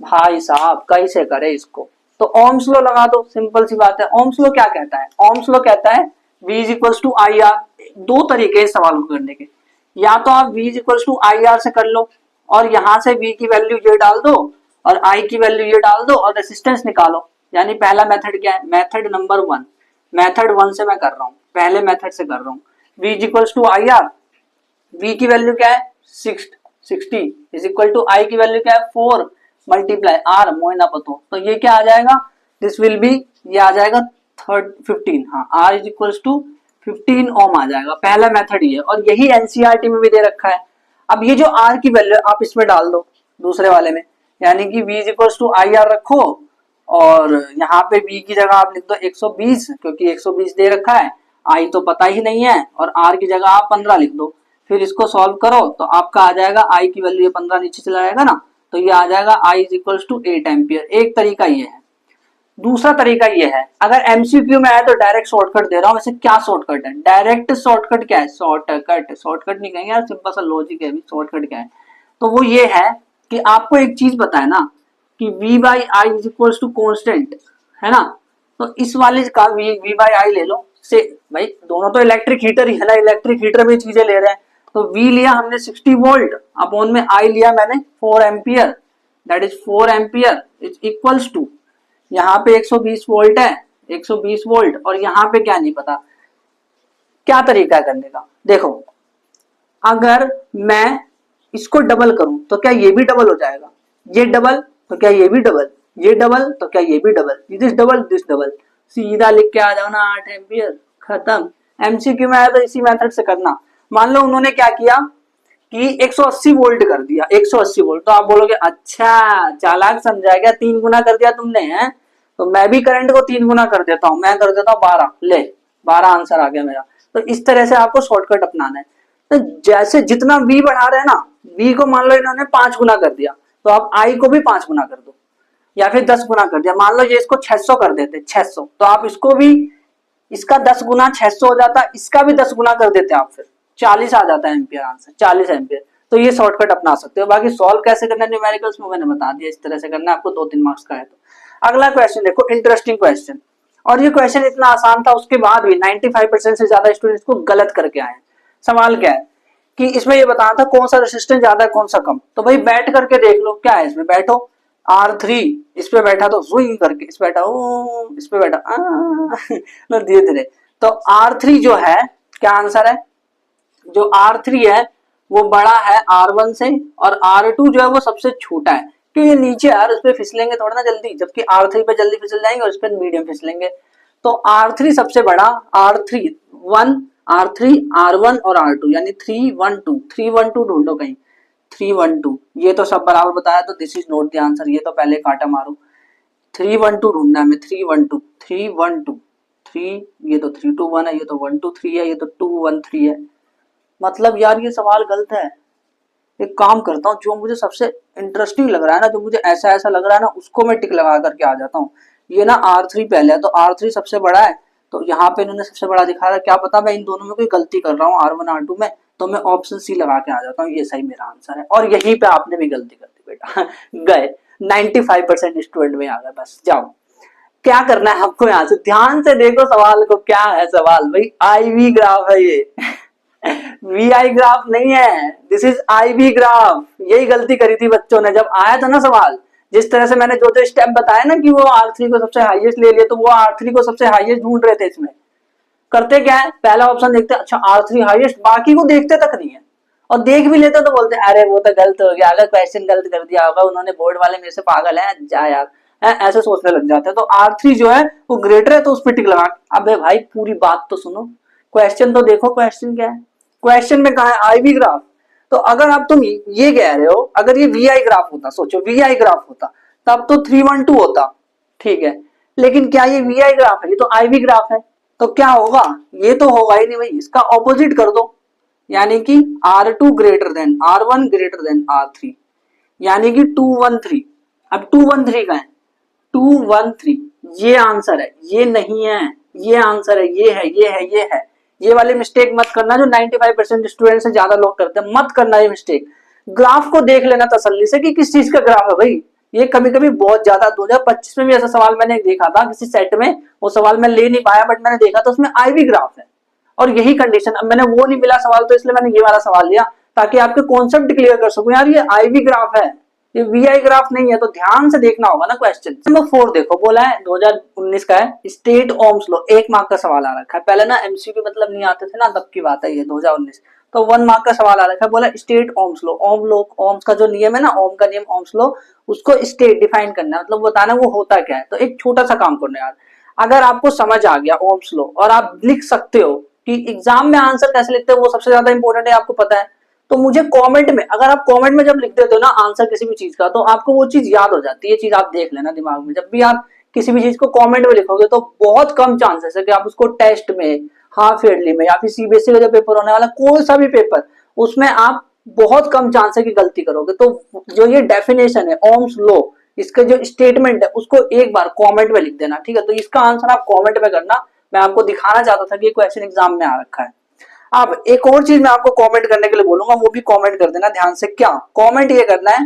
भाई साहब, कैसे करें इसको, तो ओम्स लॉ लगा दो, सिंपल सी बात है। ओम्स लॉ क्या कहता है, ओम्स लॉ कहता है V is equal to I R. दो तरीके इस सवाल को करने के, या तो आप V is equal to I R से कर लो और यहां से V की वैल्यू ये डाल दो और I की वैल्यू ये डाल दो और रेसिस्टेंस निकालो। यानी पहला मेथड क्या है, मेथड नंबर 1, मेथड 1 से मैं कर रहा हूँ, पहले मेथड से कर रहा हूँ। V is equal to I R, V की वैल्यू क्या है 60 इज इक्वल टू I की वैल्यू क्या है 4 मल्टीप्लाई R मोइना पतो, तो ये क्या आ जाएगा, दिस विल बी, ये आ जाएगा 15, हाँ R इज इक्वल टू 15 ओम आ जाएगा। पहला मेथड ये, और यही एनसीईआरटी में भी दे रखा है। अब ये जो R की वैल्यू आप इसमें डाल दो दूसरे वाले में, यानी कि V is equal to I R रखो और यहाँ पे V की जगह आप लिख दो 120, क्योंकि 120 दे रखा है, I तो पता ही नहीं है, और R की जगह आप 15 लिख दो। फिर इसको सॉल्व करो तो आपका आ जाएगा I की वैल्यू, ये 15 नीचे चला जाएगा ना, तो ये आ जाएगा I is equal to 8 ampere. एक तरीका ये है। दूसरा तरीका ये है, अगर एमसीक्यू में आए तो डायरेक्ट शॉर्टकट दे रहा हूँ। वैसे क्या शॉर्टकट है, डायरेक्ट शॉर्टकट क्या है, शॉर्टकट नहीं कहेंगे यार, सिंपल सा लॉजिक है, शॉर्टकट क्या है, तो वो ये है कि आपको एक चीज पता है ना कि V by I is equal to constant, है ना, तो इस वाले का V बाई आई ले लो से, भाई दोनों तो इलेक्ट्रिक हीटर ही है ना, इलेक्ट्रिक हीटर में चीजें ले रहे हैं, तो V लिया हमने 60 वोल्ट अपॉन में I लिया मैंने 4 ampere, that is 4 ampere is equals to, यहाँ पे 120 वोल्ट है, 120 वोल्ट, और यहाँ पे क्या नहीं पता। क्या तरीका है करने का, देखो अगर मैं इसको डबल करूं तो क्या ये भी डबल हो जाएगा, ये डबल तो क्या ये भी डबल, ये डबल तो क्या ये भी double, this double this double, सीधा लिख के आ जाओ ना 8 एम्पियर, खत्म। एमसीक्यू में आया तो इसी मेथड से करना। मान लो उन्होंने क्या किया कि 180 वोल्ट कर दिया, 180 वोल्ट, तो आप बोलोगे अच्छा चालाक समझा गया, 3 गुना कर दिया तुमने, हैं तो मैं भी करंट को 3 गुना कर देता हूं, मैं कर देता हूं 12, ले 12 आंसर आ गया मेरा। तो इस तरह से आपको शॉर्टकट अपनाना है। तो जैसे जितना v बढ़ा रहे हैं ना, v को मान लो इन्होंने 5 गुना कर दिया, तो आप i को भी 5 गुना कर दो, या फिर 10 गुना कर दिया। मान लो ये इसको 600 कर देते, 600, तो आप इसको भी, इसका 10 गुना 600 हो जाता, इसका भी 10 गुना कर देते आप, फिर 40 आ जाता है एम्पियर आंसर, 40 एम्पियर। तो ये शॉर्टकट अपना सकते हो। बाकी सॉल्व कैसे करना है न्यूमेरिकल्स में मैंने बता दिया, इस तरह से करना है आपको, 2-3 मार्क्स का है। तो अगला क्वेश्चन देखो, इंटरेस्टिंग क्वेश्चन, और ये क्वेश्चन इतना आसान था, उसके बाद भी 95% से ज्यादा स्टूडेंट्स को गलत करके आए। सवाल क्या है कि इसमें ये बताना था कौन सा रेसिस्टेंस ज्यादा है कौन सा कम। तो भाई बैठ करके देख लो क्या है इसमें, बैठो R3 इस पे बैठा तो सुई करके इस पे बैठा, ओ इस पे बैठा धीरे धीरे। तो R3 जो है, क्या आंसर है, जो R3 है वो बड़ा है R1 से, और R2 जो है वो सबसे छोटा है, क्योंकि ये नीचे यार उस पे फिसलेंगे थोड़ा ना जल्दी, जबकि R3 पे जल्दी फिसल जाएंगे और इस पे मीडियम फिसलेंगे। तो R3 सबसे बड़ा, R3 1, R3 R1 और R2 यानी 312, 312 ढूंढो कहीं, 312, ये तो सब बराबर बताया, तो this is not the answer, ये तो पहले काटा मारो। 312 ढूंढना है हमें, 312, 312, 3, ये तो 321 है, ये तो 123 है, ये तो 213 है। मतलब यार ये सवाल गलत है। एक काम करता हूँ, जो मुझे सबसे इंटरेस्टिंग लग रहा है ना, जो मुझे ऐसा ऐसा लग रहा है ना, उसको मैं टिक लगा करके आ जाता हूँ। ये ना R3 पहले है, तो R3 सबसे बड़ा है, तो यहाँ पे इन्होंने सबसे बड़ा दिखा रहा है, क्या पता मैं इन दोनों में कोई गलती कर रहा हूँ R1 R2 में, तो मैं ऑप्शन सी लगा के आ जाता हूँ, ये सही मेरा आंसर है। और यहीं पे आपने भी गलती कर दी बेटा गए 95% स्टूडेंट में आ गए। बस जाओ, क्या करना है आपको, यहाँ से ध्यान से देखो सवाल को, क्या है सवाल भाई, IV ग्राफ है ये VI ग्राफ नहीं है, दिस इज IV ग्राफ। यही गलती करी थी बच्चों ने जब आया था ना सवाल, जिस तरह से मैंने जो स्टेप बताया ना कि वो R3 को सबसे हाईएस्ट ले लिया, तो वो R3 को सबसे हाईएस्ट ढूंढ रहे थे। इसमें करते क्या है, पहला ऑप्शन देखते, अच्छा R3 हाईएस्ट, बाकी को देखते तक नहीं है, और देख भी लेते तो बोलते अरे वो तो गलत हो गया, अगर क्वेश्चन गलत कर दिया होगा उन्होंने, बोर्ड वाले मेरे से पागल है, जा यार, ऐसे सोचने लग जाते हैं। तो R3 जो है वो ग्रेटर है, तो उस पर टिक लगा। अबे भाई पूरी बात तो सुनो, क्वेश्चन तो देखो, क्वेश्चन क्या है, क्वेश्चन में कहा है IV ग्राफ। तो अगर आप तुम ये कह रहे हो, अगर ये VI ग्राफ होता, सोचो VI ग्राफ होता, तब तो 312 होता, ठीक है, लेकिन क्या ये VI ग्राफ है, ये तो IV ग्राफ है, तो क्या होगा, ये तो होगा ही नहीं भाई, इसका ऑपोजिट कर दो, यानी कि R2 greater than R1 greater than R3, यानी कि 213। अब 213 का है, 213, ये आंसर है, ये नहीं है, ये आंसर है, ये है, ये है, ये है। ये वाली मिस्टेक मत करना जो 95% स्टूडेंट से ज्यादा लोग करते हैं, मत करना ये मिस्टेक। ग्राफ को देख लेना तसल्ली से कि किस चीज का ग्राफ है भाई। ये कभी कभी बहुत ज्यादा, 2025 में भी ऐसा सवाल मैंने देखा था किसी सेट में, वो सवाल मैं ले नहीं पाया, बट मैंने देखा था उसमें IV ग्राफ है, और यही कंडीशन, अब मैंने वो नहीं मिला सवाल, तो इसलिए मैंने ये वाला सवाल लिया, ताकि आपके कॉन्सेप्ट क्लियर कर सकूं, यार ये IV ग्राफ है, ये VI ग्राफ नहीं है। तो ध्यान से देखना होगा ना क्वेश्चन। नंबर 4 देखो, बोला है 2019 का है, स्टेट ओम्स लॉ, 1 मार्क का सवाल आ रखा है। पहले ना MCQ मतलब नहीं आते थे ना, तब की बात है ये 2019, तो 1 मार्क का सवाल आ रखा है। बोला स्टेट ओम्स लॉ, ओम लॉ, ओम्स का जो नियम है ना, ओम का नियम, ओम्स लॉ, उसको स्टेट डिफाइन करना है, मतलब बताना वो होता क्या है। तो एक छोटा सा काम करना यार, अगर आपको समझ आ गया ओम्स लॉ और आप लिख सकते हो कि एग्जाम में आंसर कैसे लिखते हो, वो सबसे ज्यादा इंपॉर्टेंट है, आपको पता है, तो मुझे कमेंट में, अगर आप कमेंट में जब लिख देते हो ना आंसर किसी भी चीज का, तो आपको वो चीज याद हो जाती है। ये चीज आप देख लेना दिमाग में, जब भी आप किसी भी चीज को कमेंट में लिखोगे तो बहुत कम चांसेस है कि आप उसको टेस्ट में, हाफ ईयरली में, या फिर CBSE का जो पेपर होने वाला, कोई सा भी पेपर, उसमें आप बहुत कम चांस है कि गलती करोगे। तो जो ये डेफिनेशन है ओम्स लॉ, इसका जो स्टेटमेंट है उसको एक बार कमेंट में लिख देना, ठीक है। तो इसका आंसर आप कमेंट में करना, मैं आपको दिखाना चाहता था कि ये क्वेश्चन एग्जाम में आ रखा है। अब एक और चीज मैं आपको कमेंट करने के लिए बोलूंगा, वो भी कमेंट कर देना ध्यान से। क्या कमेंट ये करना है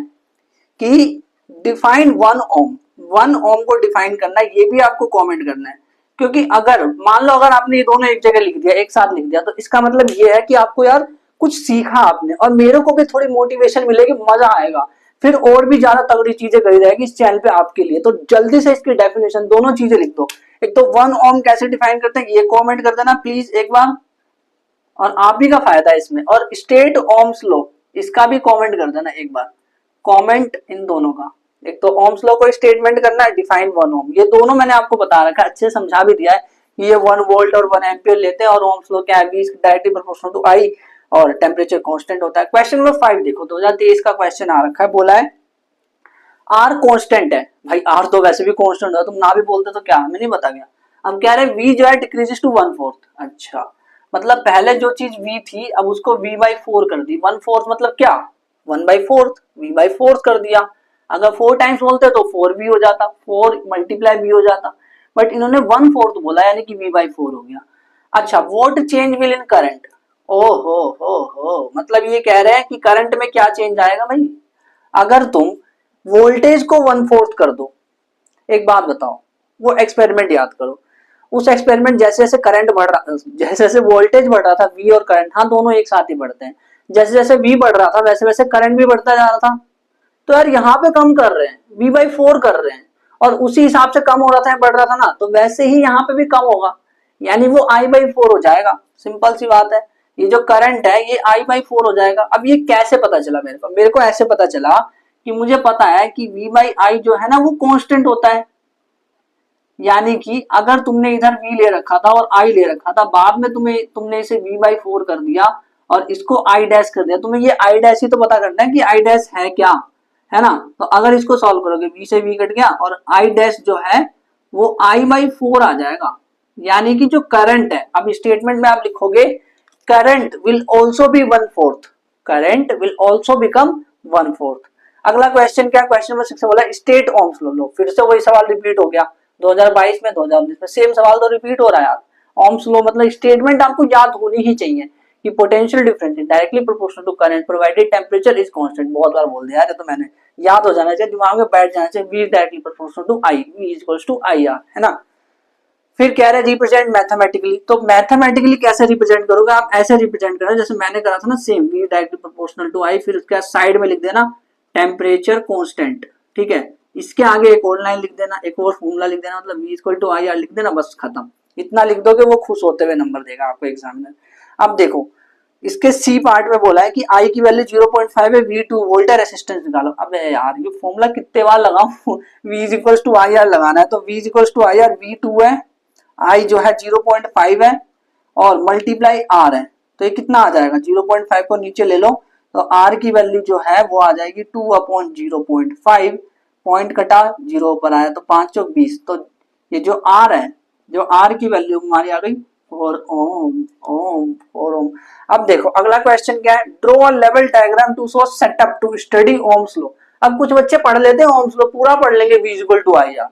कि डिफाइन 1 ओम, 1 ओम को डिफाइन करना है, ये भी आपको कमेंट करना है। क्योंकि अगर मान लो अगर आपने ये दोनों एक जगह लिख दिया, एक साथ लिख दिया, तो इसका मतलब ये है कि आपको यार कुछ सीखा आपने, और मेरे को भी थोड़ी मोटिवेशन मिलेगी, मजा आएगा, फिर और भी ज्यादा तगड़ी चीजें करी जाएगी इस चैनल पे आपके लिए। तो जल्दी से इसकी डेफिनेशन दोनों चीजें लिख दो। एक तो 1 ओम कैसे डिफाइन करते हैं, ये कमेंट कर देना प्लीज एक बार, और आप ही का फायदा है इसमें। और स्टेट ओम्स लॉ, इसका भी कमेंट कर देना एक बार, कमेंट इन दोनों का। एक तो ओम्स लॉ को स्टेटमेंट करना है, डिफाइन 1 ओम, ये दोनों मैंने आपको बता रखा है, अच्छे समझा भी दिया है। ये 1 वोल्ट और 1 एम्पियर लेते हैं, और ओम्स लॉ क्या है, V directly proportional to I, और टेम्परेचर कांस्टेंट होता है। क्वेश्चन नंबर 5 देखो, 2023 का क्वेश्चन आ रखा है, बोला है R कांस्टेंट है। भाई R तो वैसे भी कांस्टेंट है, तुम ना भी बोलते तो क्या, हमें नहीं बता गया। हम कह रहे हैं V जो है डिक्रीजेस टू 1/4। अच्छा, मतलब पहले जो चीज v थी अब उसको v बाई 4 कर दी। 1/4 मतलब क्या, 1/4 v बाई 4 कर दिया। अगर 4 टाइम्स बोलते तो 4v हो जाता, 4 मल्टीप्लाई v हो जाता, बट इन्होंने 1/4 बोला यानी कि v बाई 4 हो गया। अच्छा, what change will in current, ओ हो, मतलब ये कह रहे हैं कि करंट में क्या चेंज आएगा भाई, अगर तुम वोल्टेज को 1/4 कर दो। एक बात बताओ, वो एक्सपेरिमेंट याद करो, उस एक्सपेरिमेंट जैसे जैसे करंट बढ़ रहा, जैसे जैसे वोल्टेज बढ़ रहा था, वी और करंट, हाँ दोनों एक साथ ही बढ़ते हैं, जैसे जैसे वी बढ़ रहा था वैसे वैसे करंट भी बढ़ता जा रहा था। तो यार यहाँ पे कम कर रहे हैं, वी बाई 4 कर रहे हैं, और उसी हिसाब से कम हो रहा था, बढ़ रहा था ना, तो वैसे ही यहाँ पे भी कम होगा, यानी वो आई बाई 4 हो जाएगा। सिंपल सी बात है, ये जो करंट है ये आई बाई 4 हो जाएगा। अब ये कैसे पता चला मेरे को ऐसे पता चला कि मुझे पता है कि वी बाई आई जो है ना वो कांस्टेंट होता है, यानी कि अगर तुमने इधर v ले रखा था और i ले रखा था, बाद में तुमने इसे v बाई 4 कर दिया और इसको i डैश कर दिया, तुम्हें ये i डैश ही तो पता करना है कि i डैश है क्या, है ना। तो अगर इसको सॉल्व करोगे v से v कट गया और i डैश जो है वो i बाई 4 आ जाएगा, यानी कि जो करंट है, अब स्टेटमेंट में आप लिखोगे current will also be 1/4, current will also become 1/4। अगला क्वेश्चन क्या, क्वेश्चन नंबर 6 बोला स्टेट ओम्स लो, फिर से वही सवाल रिपीट हो गया 2022 में 2019 में, सेम सवाल तो रिपीट हो रहा है यार। ओम्स लो मतलब स्टेटमेंट आपको याद होनी ही चाहिए कि potential difference is directly proportional to current provided temperature is constant. बहुत बार बोल दिया यार, तो मैंने याद हो जाना चाहिए, दिमाग में बैठ जाना चाहिए, v directly proportional to i, v equals to ir, है ना। फिर कह रहे रिप्रेजेंट मैथमेटिकली, तो मैथमेटिकली कैसे रिप्रेजेंट करोगे, आप ऐसे रिप्रेजेंट करो जैसे मैंने करा था ना, same v directly proportional to i, फिर उसके साइड में लिख देना टेम्परेचर कांस्टेंट, ठीक है। इसके आगे एक और लाइन लिख देना, एक और फॉर्मूला लिख देना, मतलब v equal to I R लिख देना, बस खत्म। इतना लिख दोगे वो खुश होते हुए नंबर देगा आपको एग्जामिनर। अब देखो इसके सी पार्ट में बोला है कि आई की वैल्यू 0.5 है, V2 वोल्ट है, रेसिस्टेंस निकालो। अबे यार ये फॉर्मूला कितने बार लगाऊं, V is equals to I R लगाना है, तो V is equals to I R, V2 है, I जो है 0.5 है और मल्टीप्लाई R है, तो ये कितना आ जाएगा, 0.5 को नीचे ले लो तो R की वैल्यू जो है वो आ जाएगी 2/0.5, पॉइंट कटा, जीरो पर आया तो 5 चौक 20, तो ये जो R है, जो R की वैल्यू हमारी आ गई 4 ओम। अब देखो अगला क्वेश्चन क्या है, draw a level diagram to show setup to study Ohm's law. अब कुछ बच्चे पढ़ लेते हैं ओम्स लॉ, पूरा पढ़ लेंगे v equal to I R,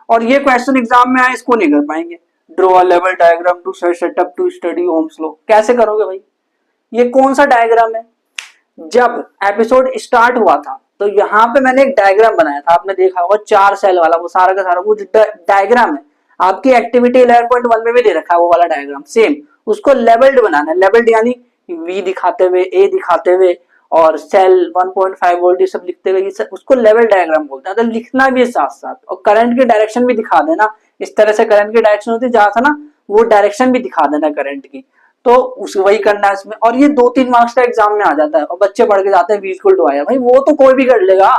और ये क्वेश्चन एग्जाम में आए इसको नहीं कर पाएंगे। Draw a level diagram to setup to study Ohm's law, कैसे करोगे भाई, ये कौन सा डायग्राम है। जब एपिसोड स्टार्ट हुआ था तो यहाँ पे मैंने एक डायग्राम बनाया था, आपने देखा होगा 4 सेल वाला, वो सारा का सारा वो डायग्राम है, आपकी एक्टिविटी 11.1 में भी दे रखा है वो वाला डायग्राम सेम, उसको लेवल्ड बनाना है। लेवल्ड यानी वी दिखाते हुए, ए दिखाते हुए और सेल 1.5 वोल्ट ये सब लिखते हुए, उसको लेवल डायग्राम बोलते हैं। तो लिखना भी है साथ साथ, और करंट की डायरेक्शन भी दिखा देना, इस तरह से करंट की डायरेक्शन होती है जहां था ना, वो डायरेक्शन भी दिखा देना करंट की, तो उस वही करना है इसमें। और ये 2-3 मार्क्स का एग्जाम में आ जाता है और बच्चे पढ़ के जाते हैं v इक्वल टू आया, भाई वो तो कोई भी कर लेगा,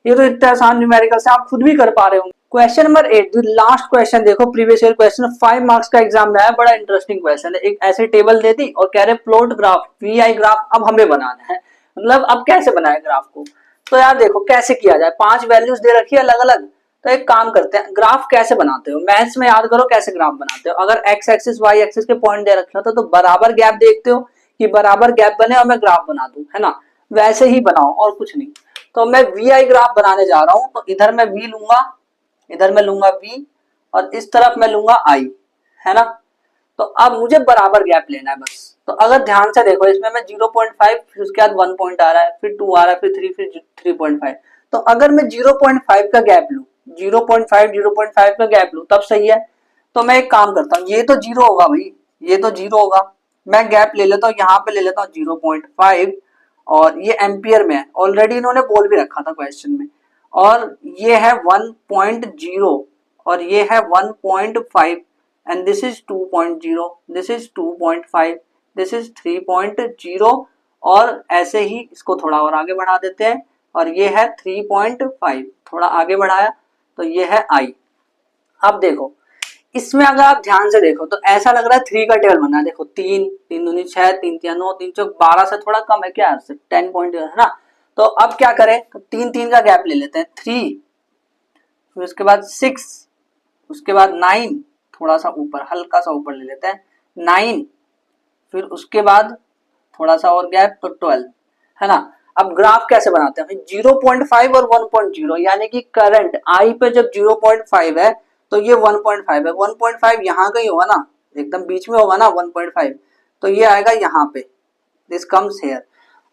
ये तो इतना आसान न्यूमेरिकल से आप खुद भी कर पा रहे हो। क्वेश्चन नंबर 8, लास्ट क्वेश्चन देखो, प्रीवियस ईयर क्वेश्चन 5 मार्क्स का एग्जाम में आया, बड़ा इंटरेस्टिंग क्वेश्चन है। एक ऐसे टेबल दे दी और कह रहे plot graph V I graph, अब हमें बनाना है, मतलब अब कैसे बनाए ग्राफ को। तो यार देखो कैसे किया जाए, 5 वैल्यूज दे रखी है अलग अलग, तो एक काम करते हैं, ग्राफ कैसे बनाते हो, मैथ्स में याद करो कैसे ग्राफ बनाते हो। अगर एक्स एक्सिस वाई एक्सिस के पॉइंट दे रखे हो तो बराबर गैप देखते हो कि बराबर गैप बने और मैं ग्राफ बना दूं, है ना, वैसे ही बनाओ और कुछ नहीं। तो मैं वी आई ग्राफ बनाने जा रहा हूं, तो इधर मैं वी लूंगा, इधर मैं लूंगा वी, और इस तरफ मैं लूंगा आई, है ना। तो अब मुझे बराबर गैप लेना है बस। तो अगर ध्यान से देखो इसमें मैं 0.5, फिर उसके बाद 1 पॉइंट आ रहा है, फिर 2 आ रहा है, फिर 3, फिर 3.5, तो अगर मैं 0.5 का गैप लूं, 0.5 का गैप लूं तब सही है। तो मैं एक काम करता हूँ, ये तो जीरो होगा भाई, ये तो जीरो होगा, मैं गैप ले लेता हूँ, यहाँ पे ले लेता हूँ 0.5, और ये एम्पियर में है, ऑलरेडी इन्होंने बोल भी रखा था क्वेश्चन में, और ये है 1.0 और ये है 1.5, and this is 2.0, this is 2.5, this is 3.0, और ऐसे ही इसको थोड़ा और आगे बढ़ा देते हैं, और ये है 3.5, थोड़ा आगे बढ़ाया तो ये है I। अब देखो इसमें अगर आप ध्यान से देखो तो ऐसा लग रहा है 3 का टेबल बना है, देखो 3 3 दूनी 6, 3 3 9, 3 चौक 12 से थोड़ा कम है क्या, 10 पॉइंट है ना। तो अब क्या करें, तो 3 3 का गैप ले लेते हैं, 3, फिर उसके बाद 6, उसके बाद 9, थोड़ा सा ऊपर, हल्का सा ऊपर ले लेते हैं 9, फिर उसके बाद थोड़ा सा और गैप तो 12, है ना। अब ग्राफ कैसे बनाते हैं, 0.5 और 1.0, यानी कि करंट आई पे जब 0.5 है तो ये 1.5 है, 1.5 यहाँ का ही होगा ना, एकदम बीच में होगा ना 1.5, तो ये आएगा यहाँ पे, दिस कम्स हेयर।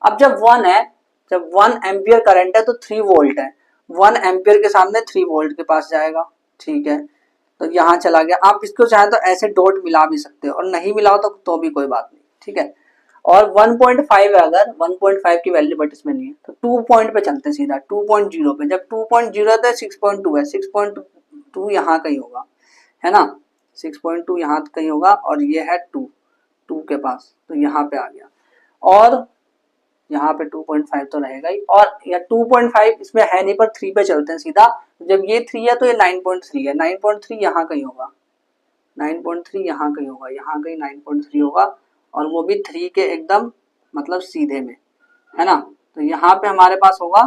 अब जब 1 है, जब 1 एम्पियर करंट है तो 3 वोल्ट है, 1 एम्पियर के सामने 3 वोल्ट के पास जाएगा, ठीक है, तो यहाँ चला गया। आप इसको चाहे तो ऐसे डॉट मिला भी सकते हो और नहीं मिलाओ तो भी कोई बात नहीं, ठीक है। और 1.5 है, अगर 1.5 की वैल्यू बट इसमें नहीं है तो 2 पॉइंट पे चलते हैं सीधा 2.0 पे, जब 2.0 है तो 6.2 है, 6.2 यहाँ कहीं होगा, है ना, 6.2 यहाँ कहीं होगा, और ये है 2 के पास, तो यहाँ पे आ गया। और यहाँ पे 2.5 तो रहेगा ही, और या 2.5 इसमें है नहीं पर 3 पे चलते हैं सीधा, जब ये 3 है तो ये 9.3 है, 9.3 यहाँ कहीं होगा, 9.3 यहाँ कहीं होगा, यहाँ कहीं 9.3 होगा, और वो भी 3 के एकदम मतलब सीधे में, है ना, तो यहाँ पे हमारे पास होगा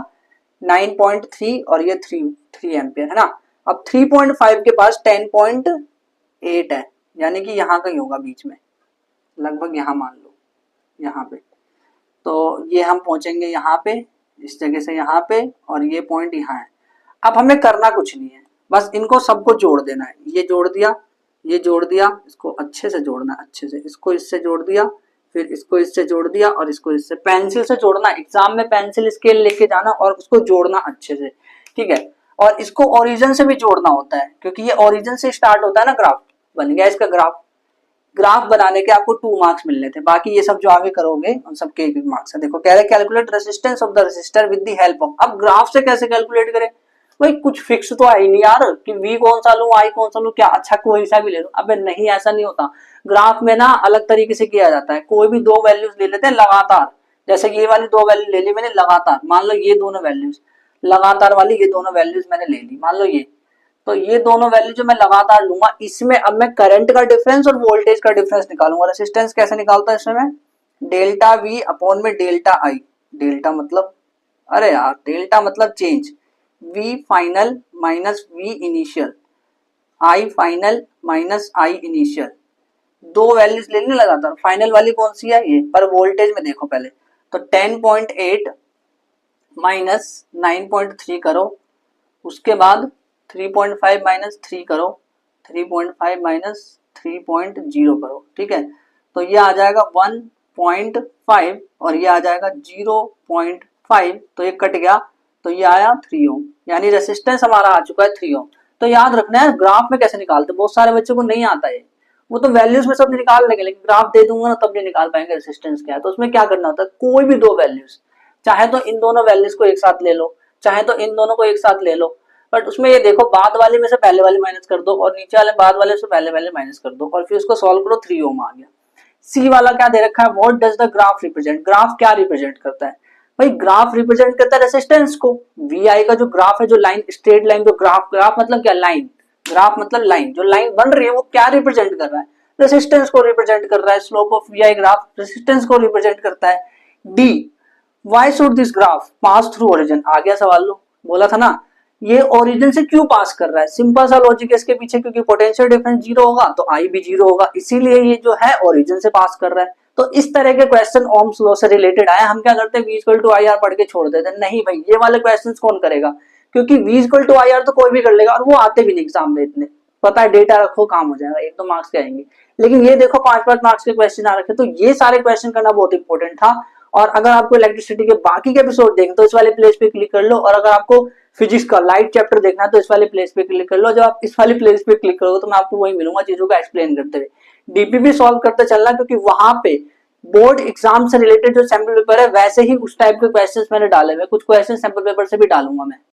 9.3 और ये 3 एम्पियर, है ना। अब 3.5 के पास 10.8 है, यानी कि यहाँ कहीं होगा बीच में, लगभग यहाँ मान लो, यहाँ पे, तो ये हम पहुंचेंगे यहाँ पे, इस जगह से यहाँ पे, और ये पॉइंट यहाँ है। अब हमें करना कुछ नहीं है, बस इनको सबको जोड़ देना है, ये जोड़ दिया, ये जोड़ दिया, इसको अच्छे से जोड़ना, अच्छे से, इसको इससे जोड़ दिया, फिर इसको इससे जोड़ दिया, और इसको इससे, पेंसिल से जोड़ना, एग्जाम में पेंसिल स्केल लेके जाना और उसको जोड़ना अच्छे से, ठीक है। और इसको ओरिजिन से भी जोड़ना होता है, क्योंकि ये ओरिजिन से स्टार्ट होता है ना, ग्राफ बन गया इसका ग्राफ। ग्राफ बनाने के आपको 2 मार्क्स मिलने थे, बाकी ये सब जो आगे करोगे उन सब के 1 मार्क्स है। देखो कह रहे calculate resistance of the resistor with the help of, अब ग्राफ से कैसे कैलकुलेट करें, भाई कुछ फिक्स तो है ही नहीं यार कि V कौन सा लूं I कौन सा लूं, क्या अच्छा कोई सा भी ले लो, अबे नहीं, ऐसा नहीं होता। ग्राफ में ना अलग तरीके से किया जाता है, कोई भी 2 वैल्यूज ले लेते हैं लगातार, जैसे ये वाली 2 वैल्यू ले ली मैंने लगातार, मान लो ये दोनों वैल्यूज लगातार वाली, ये दोनों वैल्यूज मैंने ले ली, मान लो ये, तो ये दोनों वैल्यू जो मैं लगातार लूंगा, इसमें अब मैं करंट का डिफरेंस और वोल्टेज का डिफरेंस निकालूंगा। रेसिस्टेंस कैसे निकालता है इसमें, डेल्टा V अपॉन में डेल्टा I, डेल्टा मतलब, अरे यार डेल्टा मतलब change, V final minus V initial, I final minus I initial, 2 values लेने लगातार, फाइनल वाली कौन सी है ये, पर वोल्टेज में देखो पहले, तो 10.8 माइनस 9.3 करो, उसके बाद 3.5 माइनस 3 करो, 3.5 माइनस 3.0 करो, ठीक है, तो ये आ जाएगा 1.5 और ये आ जाएगा 0.5, तो ये कट गया, तो ये आया 3 ओम, यानी रेसिस्टेंस हमारा आ चुका है 3 ओम। तो याद रखना है ग्राफ में कैसे निकालते, बहुत सारे बच्चों को नहीं आता है, वो तो वैल्यूज में सब निकाल लेंगे, लेकिन ग्राफ दे दूंगा ना तब नहीं निकाल पाएंगे रेसिस्टेंस क्या है। तो उसमें क्या करना होता है, कोई भी 2 वैल्यूज, चाहे तो इन दोनों वैल्यूज को एक साथ ले लो, चाहे तो इन दोनों को एक साथ ले लो, बट उसमें ये देखो बाद वाले में से पहले वाले माइनस कर दो और नीचे वाले बाद वाले से पहले वाले माइनस कर दो, और फिर उसको सॉल्व करो, 3 ओम आ गया। सी वाला क्या दे रखा है, what does the graph represent, graph क्या रिप्रेजेंट करता है, भाई ग्राफ रिप्रेजेंट करता है रेसिस्टेंस को। वी आई का जो ग्राफ है, जो लाइन स्ट्रेट लाइन, जो ग्राफ मतलब क्या, लाइन, ग्राफ मतलब लाइन, जो लाइन बन रही है वो क्या रिप्रेजेंट कर रहा है, रेसिस्टेंस को रिप्रेजेंट कर रहा है। Slope of V I graph resistance को रिप्रेजेंट करता है। D, why should this graph pass through origin, आ गया सवाल, लो बोला था ना, ये ओरिजिन से क्यों पास कर रहा है, सिंपल सा लॉजिक है इसके पीछे, क्योंकि पोटेंशियल डिफरेंस 0 होगा तो आई भी 0 होगा, इसीलिए ये जो है ओरिजिन से पास कर रहा है। तो इस तरह के क्वेश्चन ओम्स लॉ से रिलेटेड आए, हम क्या करते हैं, V equal to I R पढ़ के छोड़ देते हैं, नहीं भाई ये वाले क्वेश्चंस कौन करेगा, क्योंकि V equal to I R तो कोई भी कर लेगा और वो आते भी नहीं एग्जाम में इतने, पता है डेटा रखो काम हो जाएगा, 1-2 मार्क्स के आएंगे। लेकिन ये देखो 5-5 मार्क्स के क्वेश्चन आ रखे, तो ये सारे क्वेश्चन करना बहुत इंपॉर्टेंट था। और अगर आपको इलेक्ट्रिसिटी के बाकी के एपिसोड देखना तो इस वाले प्लेस पे क्लिक कर लो, और अगर आपको फिजिक्स का लाइट चैप्टर देखना है तो इस वाले प्लेस पे क्लिक कर लो। जब आप इस वाली प्लेस पे क्लिक करोगे तो मैं आपको वही मिलूंगा चीजों का एक्सप्लेन करते हुए, डीपीपी सॉल्व करते चलना, क्योंकि वहां पे बोर्ड एग्जाम से रिलेटेड जो सैंपल पेपर है वैसे ही उस टाइप के क्वेश्चंस मैंने डाले हुए, कुछ क्वेश्चन सैंपल पेपर से भी डालूंगा मैं।